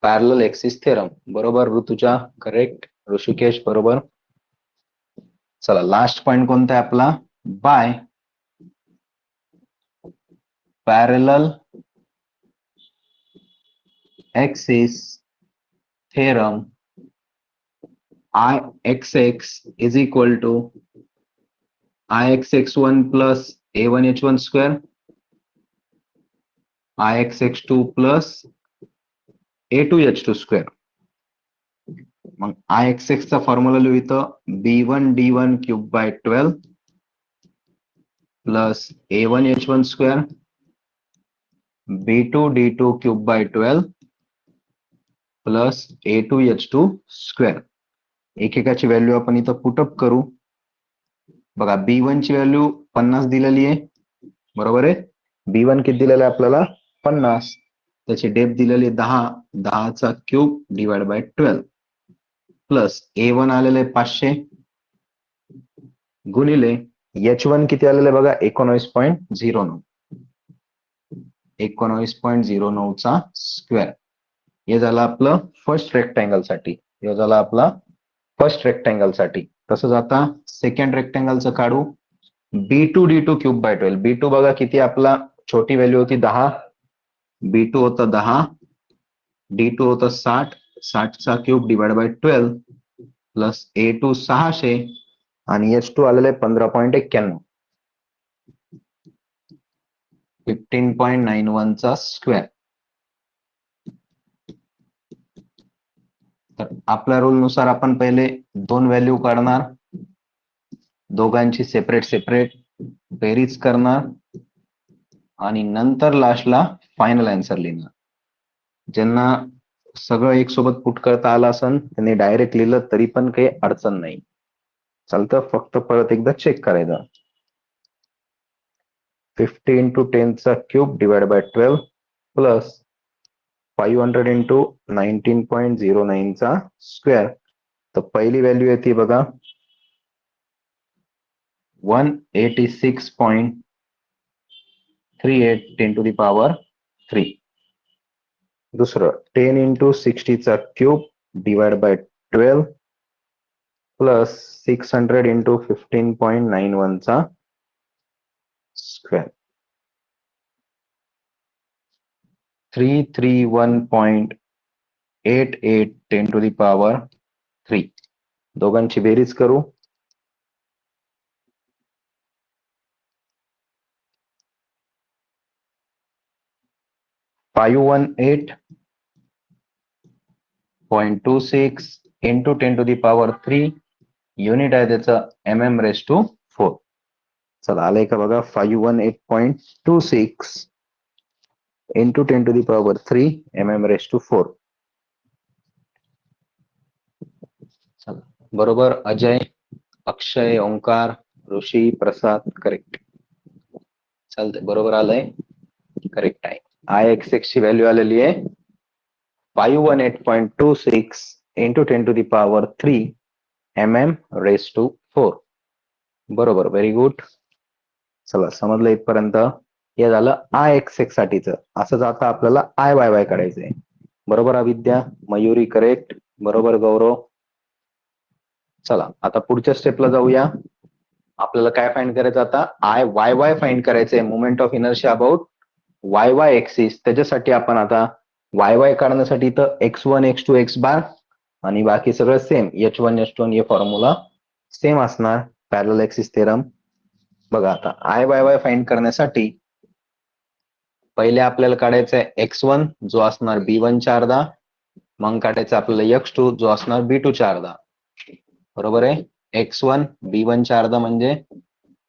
पॅरलल एक्सिस थेरम. बरोबर ऋतुजा करेक्ट. ऋषिकेश बरोबर. चला लास्ट पॉइंट कोणता आहे आपला by parallel axis theorem Ixx is equal to Ixx1 plus a1h1 square Ixx2 plus a2h2 square. मग Ixx चा फॉर्म्युला लिहू इथं b1 d1 cube by 12 plus a1h1 square b2 d2 cube by 12 plus a2h2 square. एकेकाची व्हॅल्यू आपण इथं पुटअप करू. बघा b1 ची व्हॅल्यू 50 दिलेली आहे बरोबर आहे. b1 किती दिलेला आहे आपल्याला 50. त्याची डेप्थ दिलेली 10, 10 चा cube divide by 12 plus a1 आलेलं आहे 500 गुणिले H1 किती आलेलं आहे बघा 19.09 19.09 स्क्वेअर. हे झालं आपलं फर्स्ट रेक्टँगल साठी. हे झालं आपला फर्स्ट रेक्टँगल साठी. तसंच आता सेकंड रेक्टँगलचं काढू. B2 D2 cube by 12. B2 बघा किती आपला छोटी व्हॅल्यू होती 10. B2 होता 10. D2 होता 60. 60चा cube divide by 12 plus A2 600 आणि H2 आलेलं आहे 15.91 15.91 चा स्क्वेअर. तर आपल्या रूल नुसार आपण पहिले दोन व्हॅल्यू काढणार, दोघांची सेपरेट बेरीज करणार आणि नंतर लास्टला फायनल आन्सर लिहिणार. ज्यांना सगळं एक सोबत पुट करता आलं असेल त्यांनी डायरेक्ट लिहिलं तरी पण काही अडचण नाही, चालतं. फक्त परत एकदा चेक करायचं. 50 इंटू 10 चा cube divide by 12 plus 500 into 19.09 चा स्क्वेअर. तर पहिली व्हॅल्यू येते बघा 186.38 10 टू द पॉवर 3. दुसरं 10 इंटू 60 चा cube divide by 12 plus 600 into 15.91 चा स्क्वेअर. 331.88 10 to the power 3. दोघांची बेरीज करू. $518.26 into 10 to the power 3. Unit आहे त्याचं mm⁴. चला आलंय का बघा 518.26 into 10 to the power 3 mm⁴. चला बरोबर. अजय, अक्षय, ओंकार, ऋषी, प्रसाद करेक्ट. चालतंय, बरोबर आलंय, करेक्ट आहे. IX ची व्हॅल्यू आलेली आहे 518.26 into 10 to the power 3 mm⁴. बरोबर, व्हेरी गुड. चला समजलं इथपर्यंत. हे झालं IX साठीचं. असंच आता आपल्याला IYY काढायचंय. बरोबर अविद्या, मयुरी करेक्ट, बरोबर गौरव. चला आता पुढच्या स्टेपला जाऊया. आपल्याला काय फाइंड करायचं आता, IYY फाइंड करायचंय, movement of inertia about YY axis. त्याच्यासाठी आपण आता YY काढण्यासाठी इथं X1 X2 X बार आणि बाकी सगळं सेम H1 H2 हे फॉर्म्युला सेम असणार. Parallel axis theorem. बघा आता IYY फाइंड करण्यासाठी पहिले आपल्याला काढायचं आहे X1 जो असणार B1 च्या अर्धा, मग काढायचं आपल्याला X2 जो असणार B2 च्या अर्धा. बरोबर आहे. X1 B1 च्या अर्धा म्हणजे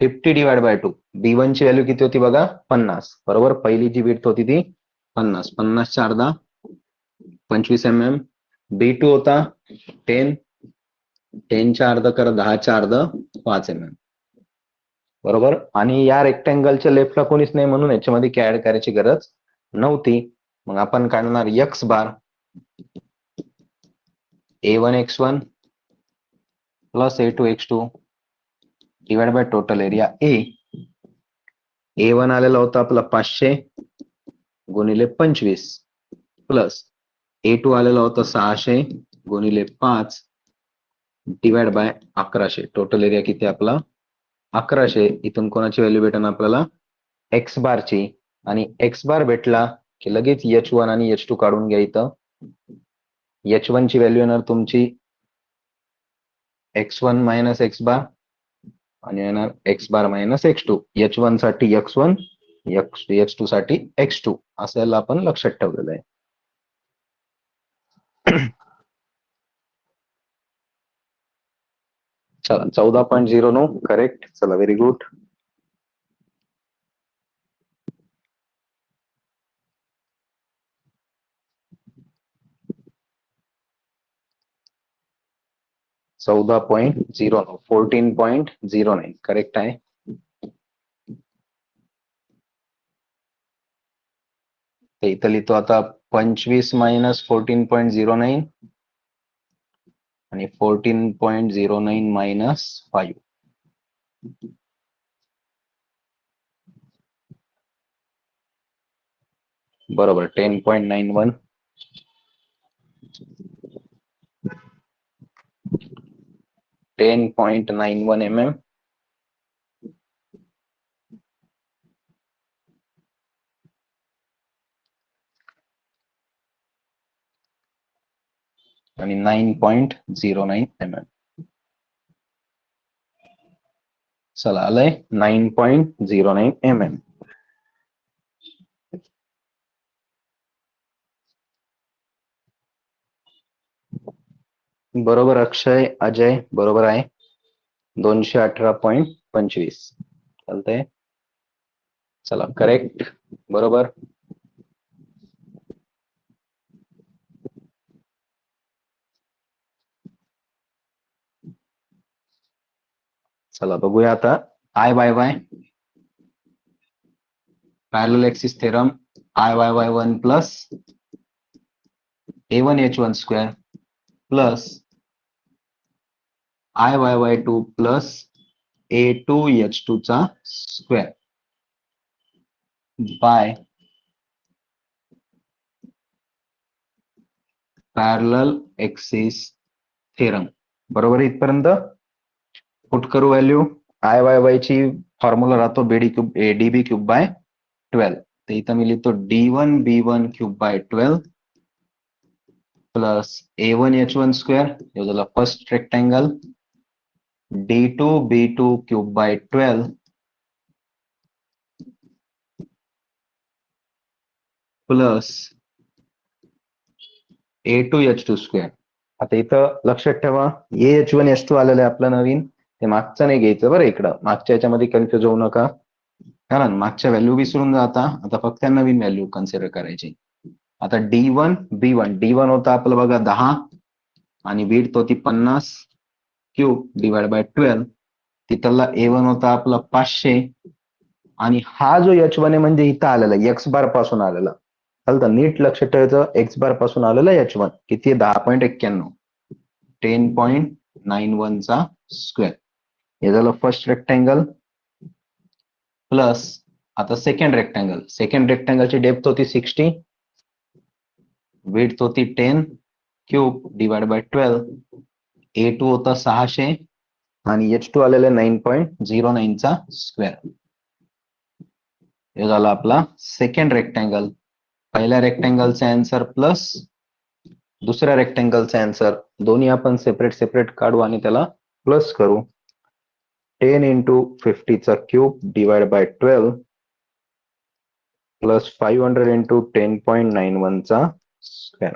50 डिवाइड बाय 2. B1 ची व्हॅल्यू किती होती बघा 50. बरोबर, पहिली जी विड्थ होती ती 50. 50 च्या अर्धा 25 mm. B2 होता 10. 10 च्या अर्धा करा 10 च्या अर्धा 5 mm. बरोबर. आणि या रेक्टँगलच्या लेफ्टला कोणीच नाही म्हणून याच्यामध्ये काय ऍड करायची गरज नव्हती. मग आपण काढणार X bar A1 X1 plus A2 X2 divide by total area A. A1 आलेला होता आपला 500 गुणिले 25 प्लस A2 आलेला होता 600 गुणिले 5 डिवाइड बाय 1100. टोटल एरिया किती आपला 1100. इथून कोणाची व्हॅल्यू भेटणार आपल्याला X बारची. आणि X बार भेटला की लगेच H1 आणि H2 काढून घ्या. इथं H1 ची व्हॅल्यू येणार तुमची X1 मायनस X बार आणि येणार X बार मायनस X2. H1 साठी X1, H2 साठी X2 असं आपण लक्षात ठेवलेलं आहे. चला 14.09 करेक्ट. चला व्हेरी गुड. $14.09 14.09 करेक्ट आहे. इथं लिहितो आता 25 मायनस 14.09 आणि 14.09 मायनस 5. बरोबर 10.91 10.91 mm आणि 9.09 mm. चला आलंय 9.09 mm. बरोबर अक्षय अजय बरोबर आहे 218.25 चालतंय. चला करेक्ट बरोबर. चला बघूया आता I/Y parallel axis theorem I/Y1 plus A1H1 square plus I/Y2 plus A2H2 चा square by parallel axis theorem. बरोबर इथपर्यंत पुट करू व्हॅल्यू. I/Y ची फॉर्म्युला राहतो डीबी क्यूब बाय 12. तर इथं मी लिहितो D1 B1 cube by 12 plus A1H1 square हे झालं first rectangle D2 B2 cube by 12 plus A2H2 square. आता इथं लक्षात ठेवा AH1H2 आलेलं आहे आपलं नवीन, ते मागचं नाही घ्यायचं बरं. इकडं मागच्या याच्यामध्ये कन्फ्युज होऊ नका, कारण मागच्या व्हॅल्यू विसरून जाता. आता फक्त नवीन व्हॅल्यू कन्सिडर करायची. आता D1 B1 D1 होता आपलं बघा 10 आणि विड्थ होती 50 क्यूब डिवाइड बाय 12. तिथला A1 होता आपला 500 आणि हा जो H1 आहे म्हणजे इथं आलेला एक्स बार पासून आलेला. चालतं नीट लक्षात ठेवायचं, एक्स बार पासून आलेला H1 किती 10.91 10.91 चा स्क्वेअर. हे झालं फर्स्ट रेक्टँगल प्लस आता सेकंड रेक्टँगल. सेकंड रेक्टँगलची डेप्थ होती 60 विड्थ होती 10 क्यूब डिवाइड बाय 12. A2 होता 600 आणि H2 आलेला 9.09 चा स्क्वेअर. हे झाला आपला सेकंड रेक्टँगल. पहिल्या रेक्टँगलचा आन्सर प्लस दुसऱ्या रेक्टँगलचा आन्सर दोन्ही आपण सेपरेट सेपरेट काढू आणि त्याला प्लस करू. 10 into 50 चा cube divide by 12 plus 500 into 10.91 चा स्क्वेअर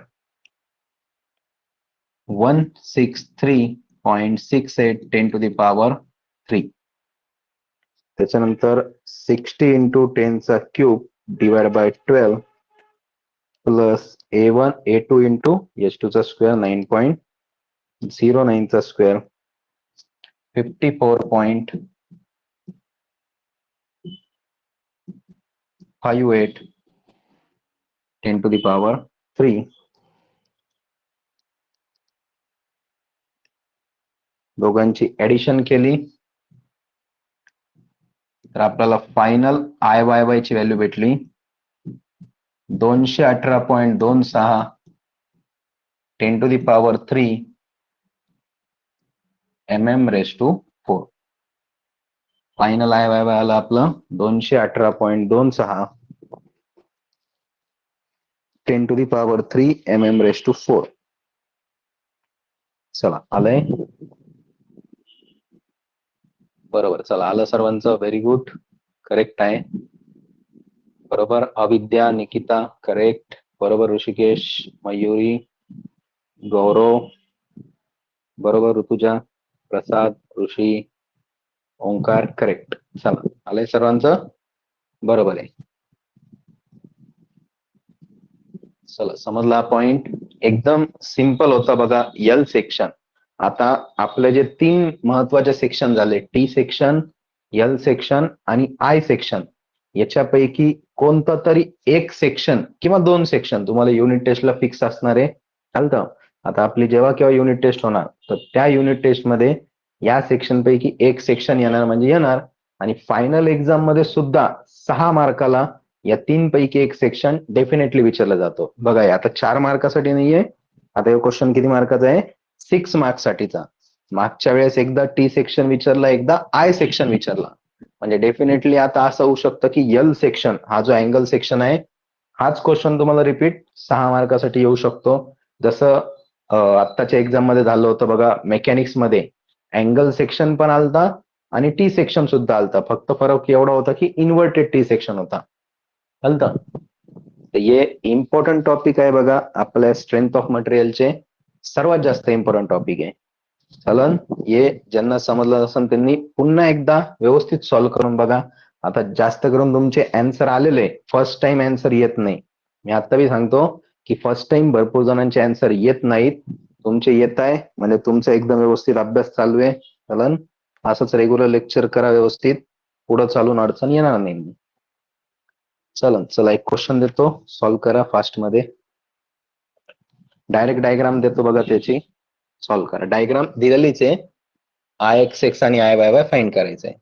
163.68 10 to the power 3. त्याच्यानंतर 60 into 10 चा cube divide by 12 plus A1 A2 into H2 चा स्क्वेअर 9.09 चा स्क्वेअर 54.58 10 to the power 3. दोघांची ऍडिशन केली तर आपल्याला फायनल I/Y ची व्हॅल्यू भेटली 218.26 10 to the power 3 mm/4. Final I/Y आला आपलं 218.26 10 to the power 3 mm/4. चला आलंय बरोबर. चला आलं सर्वांचं, व्हेरी गुड, करेक्ट आहे. बरोबर अविद्या निकिता करेक्ट. बरोबर ऋषिकेश मयुरी गौरव बरोबर. ऋतुजा प्रसाद ऋषी ओंकार करेक्ट. चला आलंय सर्वांचं बरोबर आहे. चला समजला पॉइंट. एकदम सिंपल होता बघा. L section. आता आपले जे 3 महत्वाचे सेक्शन झाले टी सेक्शन एल सेक्शन आणि आय सेक्शन, याच्यापैकी कोणतं तरी एक सेक्शन किंवा 2 सेक्शन तुम्हाला युनिट टेस्टला फिक्स असणार आहे. चालतं. आता आपली जेव्हा केव्हा युनिट टेस्ट होणार तर त्या युनिट टेस्ट मध्ये या सेक्शन पैकी एक सेक्शन येणार म्हणजे येणार. आणि फायनल एक्झाम मध्ये सुद्धा 6 मार्काला या 3 पैकी एक सेक्शन डेफिनेटली विचारलं जातो. बघा आता 4 मार्कासाठी नाहीये, आता हे क्वेश्चन किती मार्काचा आहे? 6 मार्क्स साठीचा. मागच्या वेळेस एकदा टी सेक्शन विचारला, एकदा आय सेक्शन विचारला. म्हणजे डेफिनेटली आता असं होऊ शकतं की यल सेक्शन हा जो अँगल सेक्शन आहे हाच क्वेश्चन तुम्हाला रिपीट 6 मार्कासाठी येऊ शकतो. जसं आत्ताच्या एक्झाम मध्ये झालं होतं बघा, मेकॅनिक्स मध्ये अँगल सेक्शन पण आलता आणि टी सेक्शन सुद्धा आलता. फक्त फरक एवढा होता की इन्व्हर्टेड टी सेक्शन होता. चालतं. तर हे इम्पॉर्टंट टॉपिक आहे बघा, आपल्या स्ट्रेंथ ऑफ मटेरियलचे सर्वात जास्त इम्पॉर्टंट टॉपिक आहे. चलन, हे ज्यांना समजलं नसेल त्यांनी पुन्हा एकदा व्यवस्थित सॉल्व्ह करून बघा. आता जास्त करून तुमचे अँसर आलेले, फर्स्ट टाइम अँसर येत नाही. मी आता बी सांगतो की फर्स्ट टाइम भरपूर जणांचे अँसर येत नाहीत. तुमचे येत आहे म्हणजे तुमचा एकदम व्यवस्थित अभ्यास चालू आहे. चलन, असंच रेग्युलर लेक्चर करा व्यवस्थित, पुढे चालून अडचण येणार नाही. चलन, चला एक क्वेश्चन देतो, सॉल्व्ह करा फास्ट मध्ये. डायरेक्ट डायग्राम देतो बघा त्याची, सॉल्व्ह करा. डायग्राम दिलेलीच आहे, आय एक्स एक्स आणि आय वाय वाय फाइंड करायचंय.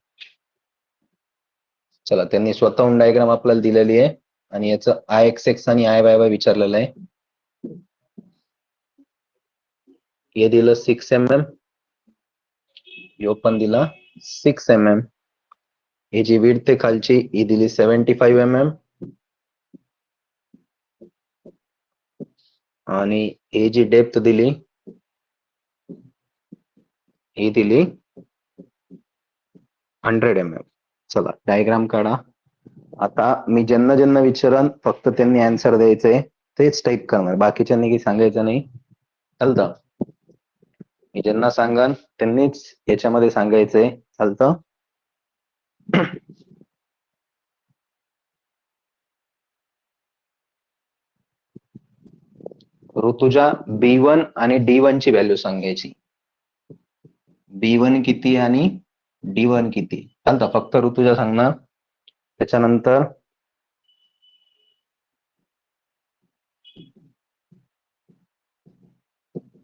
चला, त्यांनी स्वतःहून डायग्राम आपल्याला दिलेली आहे आणि याचं आय एक्स एक्स आणि आय वाय वाय विचारलेलं आहे. हे दिलं 6 mm, यो पण दिला 6 mm. ही जी विड्थ आहे खालची ही दिली 75 mm आणि ही जी डेप्थ दिली ही दिली 100 mm. चला डायग्राम काढा. आता मी ज्यांना ज्यांना विचारन फक्त त्यांनी आन्सर द्यायचंय, तेच टाईप करणार, बाकीच्यांनी काही सांगायचं नाही. चालतं. मी ज्यांना सांगन त्यांनीच याच्यामध्ये सांगायचंय. चालतं. ऋतुजा B1 आणि D1 ची व्हॅल्यू सांगायची. B1 किती आणि D1 किती, चालतं. फक्त ऋतुजा सांगणार. त्याच्यानंतर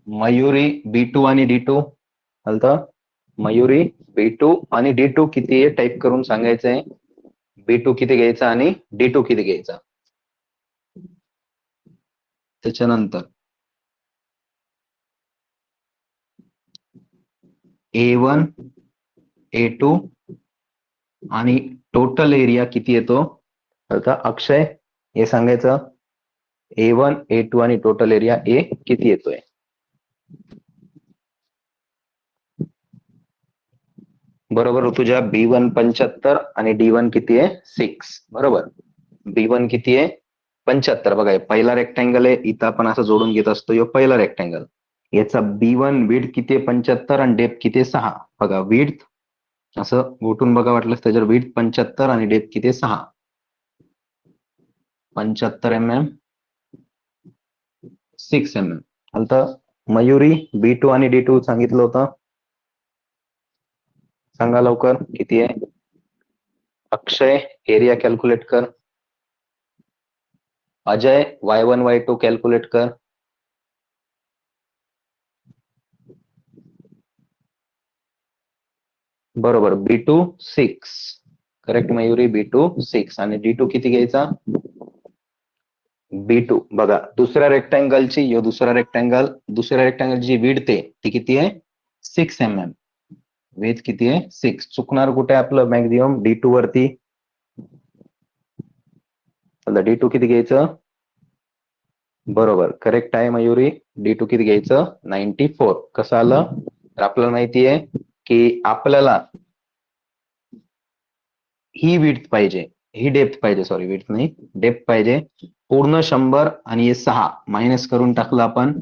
मयुरी B2 आणि D2, चालतं. मयुरी B2 आणि D2 किती आहे टाईप करून सांगायचंय. B2 किती घ्यायचा आणि D2 किती घ्यायचा. त्याच्यानंतर A1 A2 आणि टोटल एरिया किती येतो. आता अक्षय हे सांगायचं, A1 A2 आणि टोटल एरिया A किती येतोय. बरोबर ऋतुजा, B1 75 आणि D1 किती आहे 6. बरोबर, B1 किती आहे 75. बघा पहिला रेक्टँगल आहे, इथं आपण असं जोडून घेत असतो, यो पहिला रेक्टँगल. याचा B1 विड्थ किती आहे 75 आणि डेप्थ किती आहे 6. बघा विड्थ असं उठून बघा वाटलं त्याच्यावर, विड्थ 75 आणि डेप्थ किती आहे 6. 75 mm 6 mm. आता मयुरी B2 आणि D2 सांगितलं होतं, सांगा लवकर किती आहे. अक्षय एरिया कॅल्क्युलेट कर. अजय Y1 Y2 कॅल्क्युलेट कर. बरोबर, B2 6. करेक्ट मयुरी, B2 6 आणि D2 किती घ्यायचा. B2 बघा दुसऱ्या रेक्टँगलची, यो दुसरा रेक्टँगल, दुसऱ्या रेक्टँगलची विड्थ आहे ती किती आहे 6 mm. विड्थ किती आहे 6. चुकणार कुठे आपलं मॅक्झिमम D2 वरती. D2 किती घ्यायचं. बरोबर करेक्ट आहे मयुरी, D2 किती घ्यायचं 94. कसं आलं तर आपल्याला माहिती आहे की आपल्याला ही विड्थ पाहिजे, ही डेप्थ पाहिजे, सॉरी विड्थ नाही डेप्थ पाहिजे. पूर्ण 100 आणि हे 6 मायनस करून टाकलं आपण,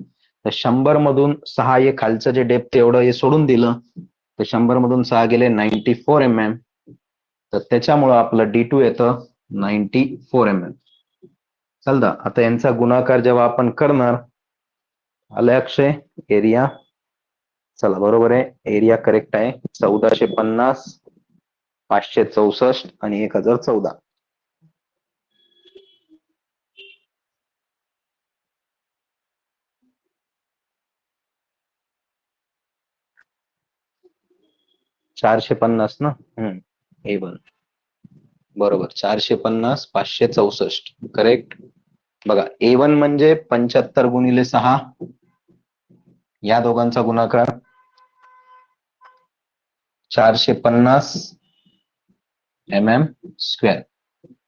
तर 100 मधून 6 हे खालचं जे डेप्थ एवढं हे सोडून दिलं, तर 100 मधून 6 गेले 94 mm. तर त्याच्यामुळं आपलं D2 येतं 94 mm. चालतं. आता यांचा गुणाकार जेव्हा आपण करणार, आलं अक्षय एरिया. चला बरोबर आहे, एरिया करेक्ट आहे 1450, 564 आणि 1014. 450 ना. A1 बरोबर 450 564 करेक्ट. बघा A1 म्हणजे 75 गुणिले 6 या दोघांचा गुणाकार 450 mm².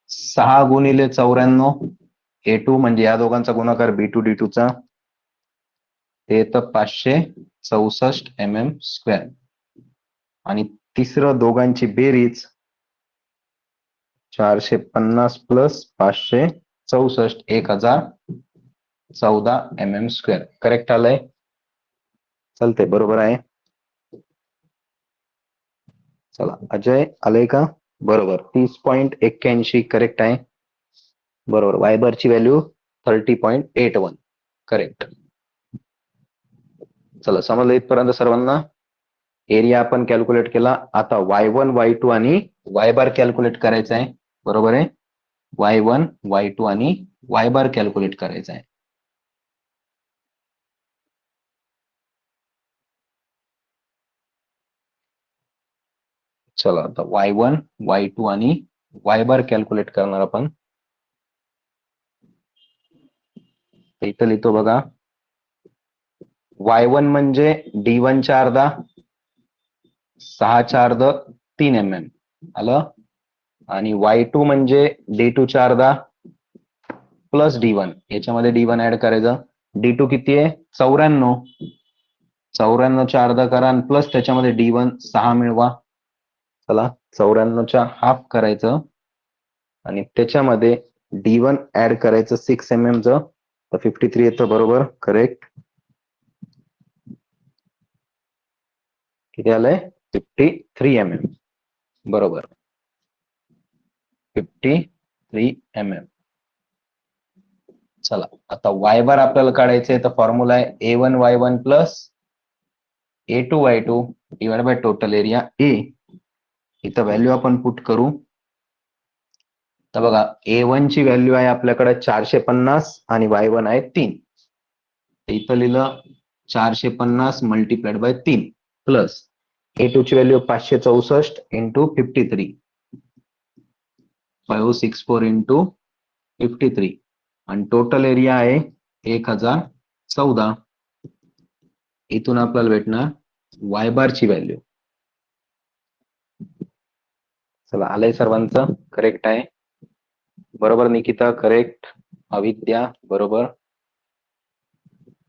6 गुणिले 94 A2 म्हणजे या दोघांचा गुणाकार B2 D2 चा ते येतं 564 mm². आणि तिसरं दोघांची बेरीज 450 प्लस 564 1014 mm². करेक्ट आलंय. चालतंय बरोबर आहे. चला अजय आलंय का? बरोबर 30.81 करेक्ट आहे. बरोबर वाय बारची व्हॅल्यू 30.81 करेक्ट. चला समजलं इथपर्यंत सर्वांना. एरिया आपण कॅल्क्युलेट केला. आता y1 y2 आणि y बार कॅल्क्युलेट करायचा आहे. बरोबर आहे. y1 y2 आणि y बार कॅल्क्युलेट करायचा आहे. चला आता y1 y2 आणि y बार कॅल्क्युलेट करणार आपण. इथं लिहितो बघा. y1 म्हणजे d1 चा अर्धा 6 चा अर्ध 3 mm आलं. आणि y2 म्हणजे d2 चा अर्धा प्लस d1 याच्यामध्ये d1 ऍड करायचं. d2 किती आहे 94. 94 चा अर्धा करा आणि प्लस त्याच्यामध्ये d1 6 मिळवा. चला 94 चा हाफ करायचं आणि त्याच्यामध्ये d1 ऍड करायचं 6 mm च तर 53 येतं. बरोबर करेक्ट. किती आलंय 53 mm. बरोबर 53 mm. चला आता y बार आपल्याला काढायचंय तर फॉर्म्युला आहे A1 y1 plus A2 y2 divide by total area A. इथं व्हॅल्यू आपण पुट करू. तर बघा A1 ची व्हॅल्यू आहे आपल्याकडे 450 आणि y1 आहे 3. इथं लिहिलं 450 मल्टिप्लाइड बाय 3 प्लस A2 ची व्हॅल्यू 564 इंटू 53 564 इंटू 53 आणि टोटल एरिया आहे 1014. इथून आपल्याला भेटणार y बार ची व्हॅल्यू. चला आलंय सर्वांचं करेक्ट आहे. बरोबर निकिता करेक्ट. अविद्या बरोबर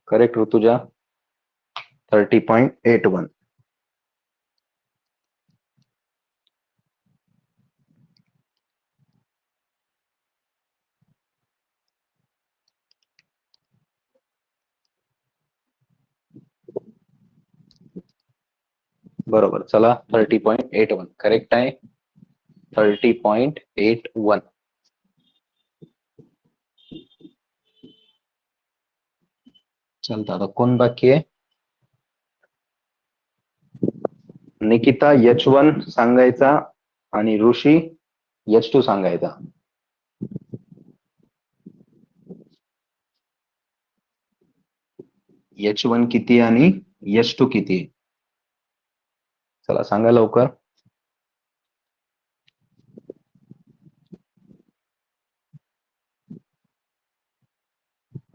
करेक्ट. ऋतुजा 30.81. बरोबर चला 30.81 करेक्ट आहे. 30.81. चलता आता कोण बाकी आहे? निकिता H1 सांगायचा आणि ऋषी H2 सांगायचा. H1 किती आणि H2 किती? चला सांगा लवकर.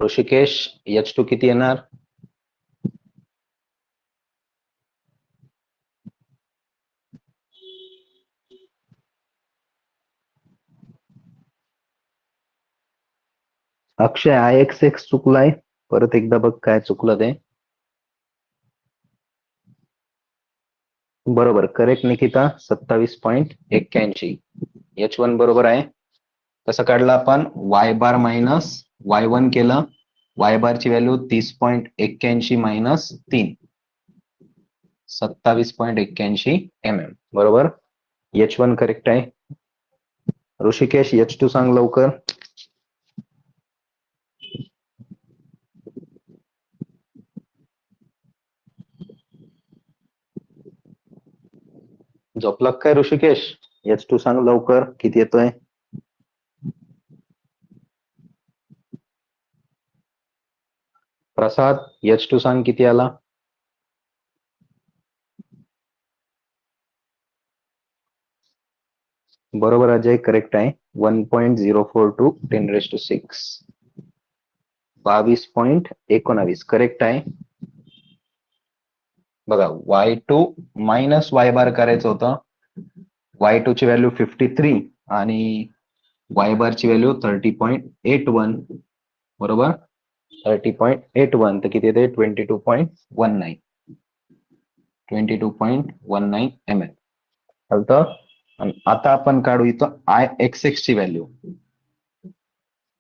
ऋषिकेश H2 किती येणार? अक्षय IX चुकलाय. परत एकदा बघ काय चुकलं ते. बरोबर करेक्ट निकिता 27.81. H1 बरोबर आहे. कसं काढलं आपण y बार मायनस y1 केलं. y बारची व्हॅल्यू 30.81 मायनस 3 27.81 mm. बरोबर H1 करेक्ट आहे. ऋषिकेश H2 सांग लवकर. झोपला काय ऋषिकेश? H2 सांग लवकर किती येतोय? प्रसाद H2 सांग किती आला? बरोबर अजय, करेक्ट आहे. 1.042 10⁶. 22.19 करेक्ट आहे. बघा, y2 मायनस y बार करायचं होतं. y2 ची व्हॅल्यू 53 आणि y बार ची व्हॅल्यू 30.81. बरोबर, 30.81 तर किती येते? 22.19. 22.19 ml चालतं. आणि आता आपण काढू इथं Ixx ची व्हॅल्यू.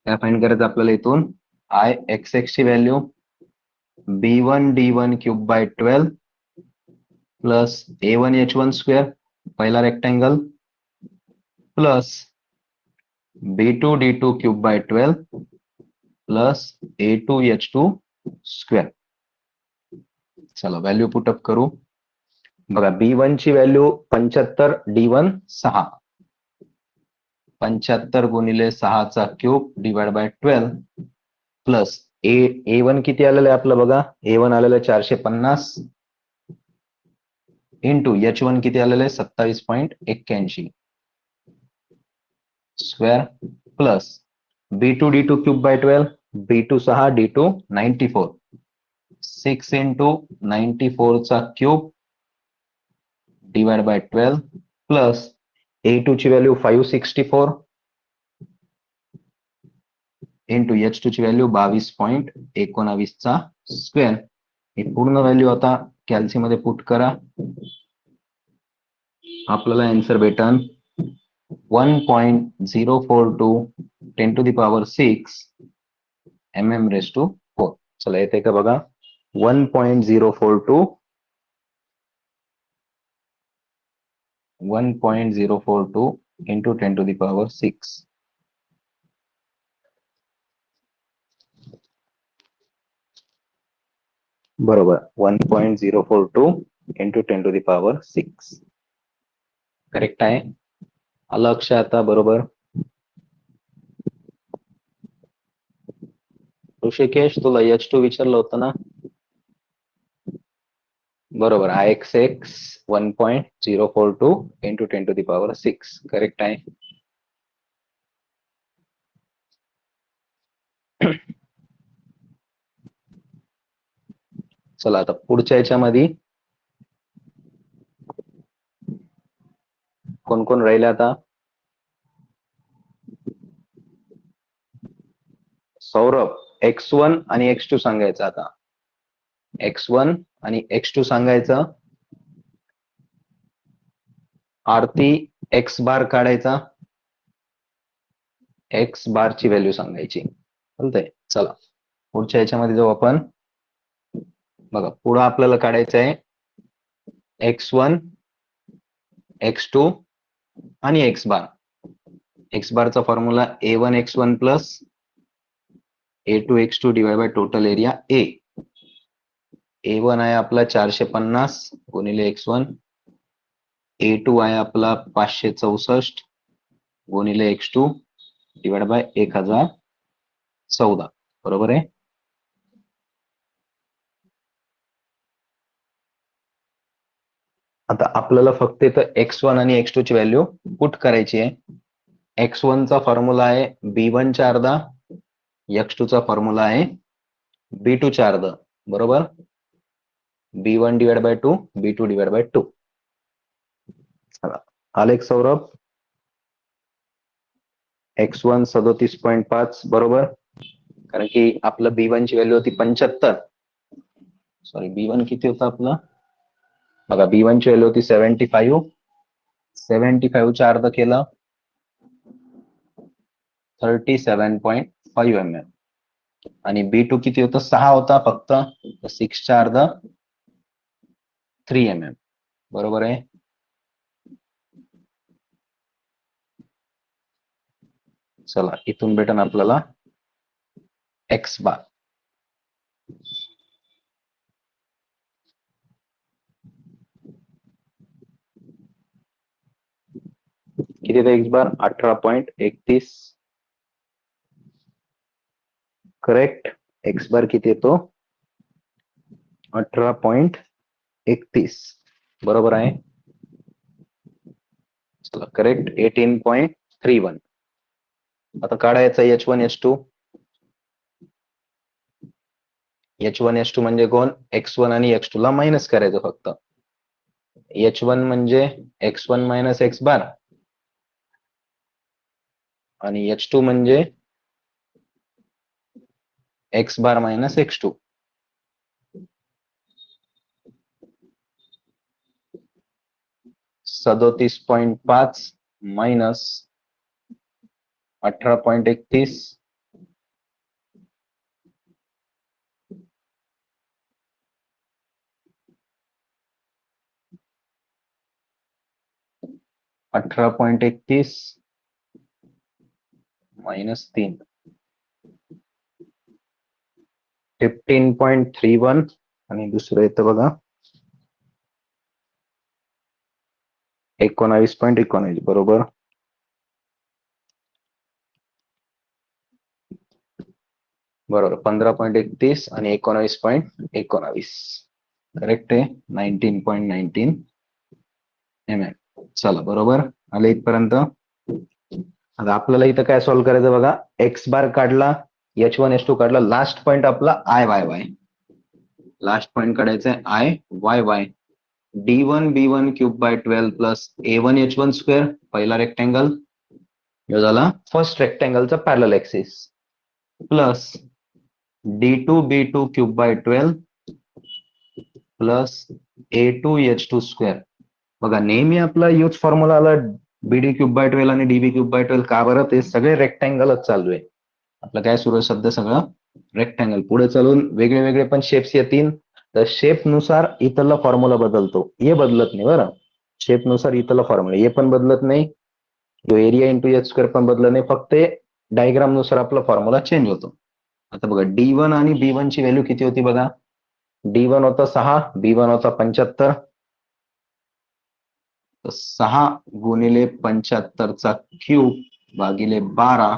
काय फाइंड करायचं आपल्याला इथून? Ixx ची value b1 d1 cube by 12 plus a1 h1 square पहिला rectangle plus b2 d2 cube by 12 plus a2 h2 square. चला व्हॅल्यू पुटअप करू. बघा, b1 ची व्हॅल्यू 75, d1 6. 75 गुणिले 6चा cube divide by 12 plus a1 किती आलेलं आहे आपलं? बघा, a1 आलेलं आहे 450 इंटू h1 किती आलेलं आहे? 27.81 square plus b2 d2 cube by 12, b2 6, d2 94. 6 into 94 चा cube divide by 12 plus a2 ची व्हॅल्यू 564 इंटू h2 ची व्हॅल्यू 22.19 चा स्क्वेअर. ही पूर्ण व्हॅल्यू आता कॅल्सी मध्ये पुट करा. आपल्याला आन्सर भेटन 1.042 10⁶ mm⁴. चला येते का बघा? 1.042 इंटू 10⁶. बरोबर, 1.042 इंटू 10⁶. करेक्ट आहे. आलं लक्ष आता? बरोबर. ऋषिकेश, तुला h2 विचारलं होतं ना? बरोबर, Ixx 1.042 इंटू 10⁶. करेक्ट आहे. चला आता पुढच्या याच्यामध्ये कोण कोण राहिले आता? सौरभ, x1 आणि x2 सांगायचं आता. x1 आणि x2 सांगायचं. आरती x बार काढायचा. x बार ची व्हॅल्यू सांगायची. चालतंय. चला पुढच्या याच्यामध्ये जाऊ आपण. बघा, पुढं आपल्याला काढायचं आहे x1, x2 आणि x बार. x बारचा formula a1 x1 plus a2 x2 divide by total area A. a1 आहे आपला 450 गुणिले x1, a2 आहे आपला 564 गुणिले x2 डिवाइड बाय 1014. बरोबर आहे. आता आपल्याला फक्त इथं x1 आणि x2 ची व्हॅल्यू पुट करायची आहे. x1 चा फॉर्म्युला आहे b1 चा अर्धा, x2 चा फॉर्म्युला आहे b2 चा अर्धा. बरोबर, b1 divide by 2, b2 divide by 2. आलेख सौरभ, x1 37.5 बरोबर, कारण की आपलं b1 ची व्हॅल्यू होती 75. सॉरी, b1 किती होतं आपलं? बघा, b1 ची व्हॅल्यू होती 75. 75 चा अर्ध केलं 37.5 mm. आणि b2 किती होतं? 6 होता फक्त, 6 चा अर्ध 3 mm. बरोबर आहे. चला इथून भेटन आपल्याला x बार. किती येतं x बार? 18.31. करेक्ट. x बार किती येतो? 18.31. बरोबर आहे. चला करेक्ट 18.31. आता काढायचा H1 H2. H1 H2 म्हणजे कोण? x1 आणि x2 ला मायनस करायचं फक्त. H1 म्हणजे x1 मायनस x बार आणि H2 म्हणजे x बार मायनस x2. $37.5 मायनस 18.31 18.31 मायनस 3 15.31 आणि दुसरं येतं बघा 19.19 बरोबर. बरोबर 15.31 आणि 19.19 करेक्ट आहे. 19.19 mm. चला बरोबर आले इथपर्यंत. आता आपल्याला इथं काय सॉल्व्ह करायचं बघा. एक्स बार काढला, H1 H2 काढला, लास्ट पॉइंट आपला IYY. लास्ट पॉइंट काढायचा आहे IYY. D1 B1 cube by 12 plus A1 H1 square पहिला रेक्टँगल जो झाला फर्स्ट रेक्टँगलचा parallel axis plus D2 B2 cube by 12 plus A2 H2 square. बघा नेहमी आपला यूज फॉर्म्युला आला BD क्यूब बाय 12 आणि DB क्यूब बाय 12 का बरं? ते सगळे रेक्टँगलच चालू आहे. आपलं काय सुरू आहे सध्या सगळं रेक्टँगल. पुढे चालून वेगळे वेगळे पण शेप्स येतील तर शेप नुसार इथला फॉर्म्युला बदलतो. हे बदलत नाही बरं. शेप नुसार इथला फॉर्म्युला हे पण बदलत नाही. जो एरिया इंटू एच स्क्वेअर पण बदलत नाही. फक्त डायग्राम नुसार आपला फॉर्म्युला चेंज होतो. आता बघा D1 आणि B1 ची व्हॅल्यू किती होती बघा. D1 होता 6, B1 होता 75. 6 गुणिले 75 चा क्यूब भागिले 12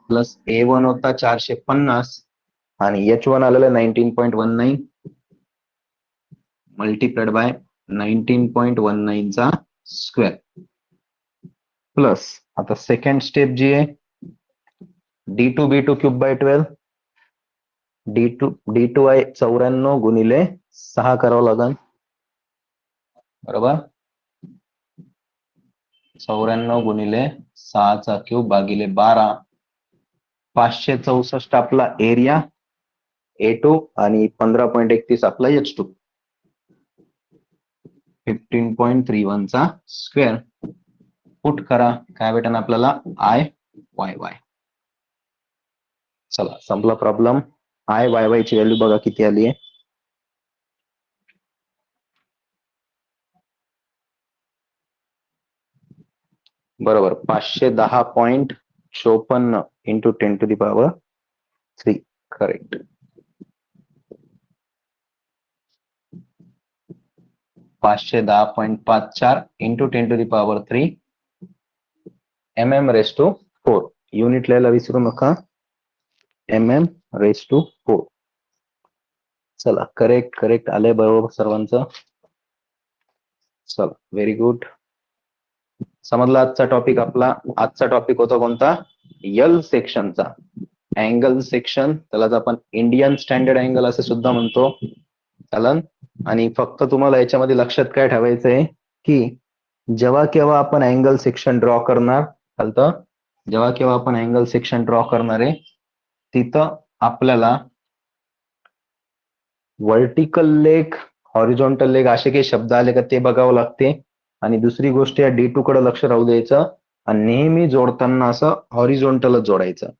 प्लस A1 होता 450 आणि H1 आलेला 19.19 मल्टिप्लाइड बाय 19.19 चा स्क्वेअर प्लस आता सेकंड स्टेप जी आहे D2 B2 cube by 12. D2 आहे 94 गुणिले 6 करावं लागेल बरोबर. 94 गुणिले 6 चा क्यूब भागिले 12 564 आपला एरिया A2 आणि 15.31 आपला H2 15.31 चा स्क्वेअर. पुट करा काय भेटेल आपल्याला IYY. चला संपला प्रॉब्लेम. IYY ची व्हॅल्यू बघा किती आली आहे. बरोबर 510.54 into 10⁻³ correct. 510.54 into 10⁻³ mm⁴. Unit लिहायला विसरू नका. mm⁴. चला करेक्ट आले बरोबर सर्वांचं. चला व्हेरी गुड. समजला आजचा टॉपिक आपला. आजचा टॉपिक होता कोणता? यल सेक्शनचा. अँगल सेक्शन त्यालाच आपण इंडियन स्टँडर्ड अँगल असे सुद्धा म्हणतो. चालन. आणि फक्त तुम्हाला याच्यामध्ये लक्षात काय ठेवायचंय की जेव्हा केव्हा आपण अँगल सेक्शन ड्रॉ करणार चालतं. जेव्हा केव्हा आपण अँगल सेक्शन ड्रॉ करणार आहे तिथं आपल्याला व्हर्टिकल लेग हॉरिझॉन्टल लेग असे काही शब्द आले का ते बघावं लागते. आणि दुसरी गोष्ट या D2 कडे लक्ष राहू द्यायचं आणि नेहमी जोडताना असं हॉरिझॉन्टलच जोडायचं.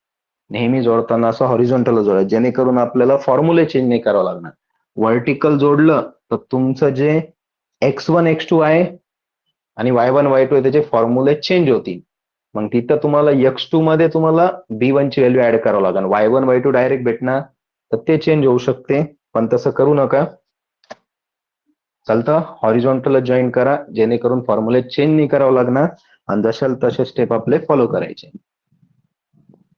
नेहमी जोडताना असं हॉरिझॉन्टलच जोडायचं जेणेकरून आपल्याला फॉर्म्युले चेंज नाही करावं लागणार. व्हर्टिकल जोडलं तर तुमचं जे x1 x2 आहे आणि y1 y2 आहे त्याचे फॉर्म्युले चेंज होतील. मग तिथं तुम्हाला x2 मध्ये तुम्हाला B1 ची व्हॅल्यू ऍड करावं लागेल. y1 y2 डायरेक्ट भेटणार तर ते चेंज होऊ शकते पण तसं करू नका. चालतं. हॉरिझॉन्टल जॉईन करा जेणेकरून फॉर्म्युले चेंज नाही करावं लागणार आणि जशाल तसे स्टेप आपले फॉलो करायचे.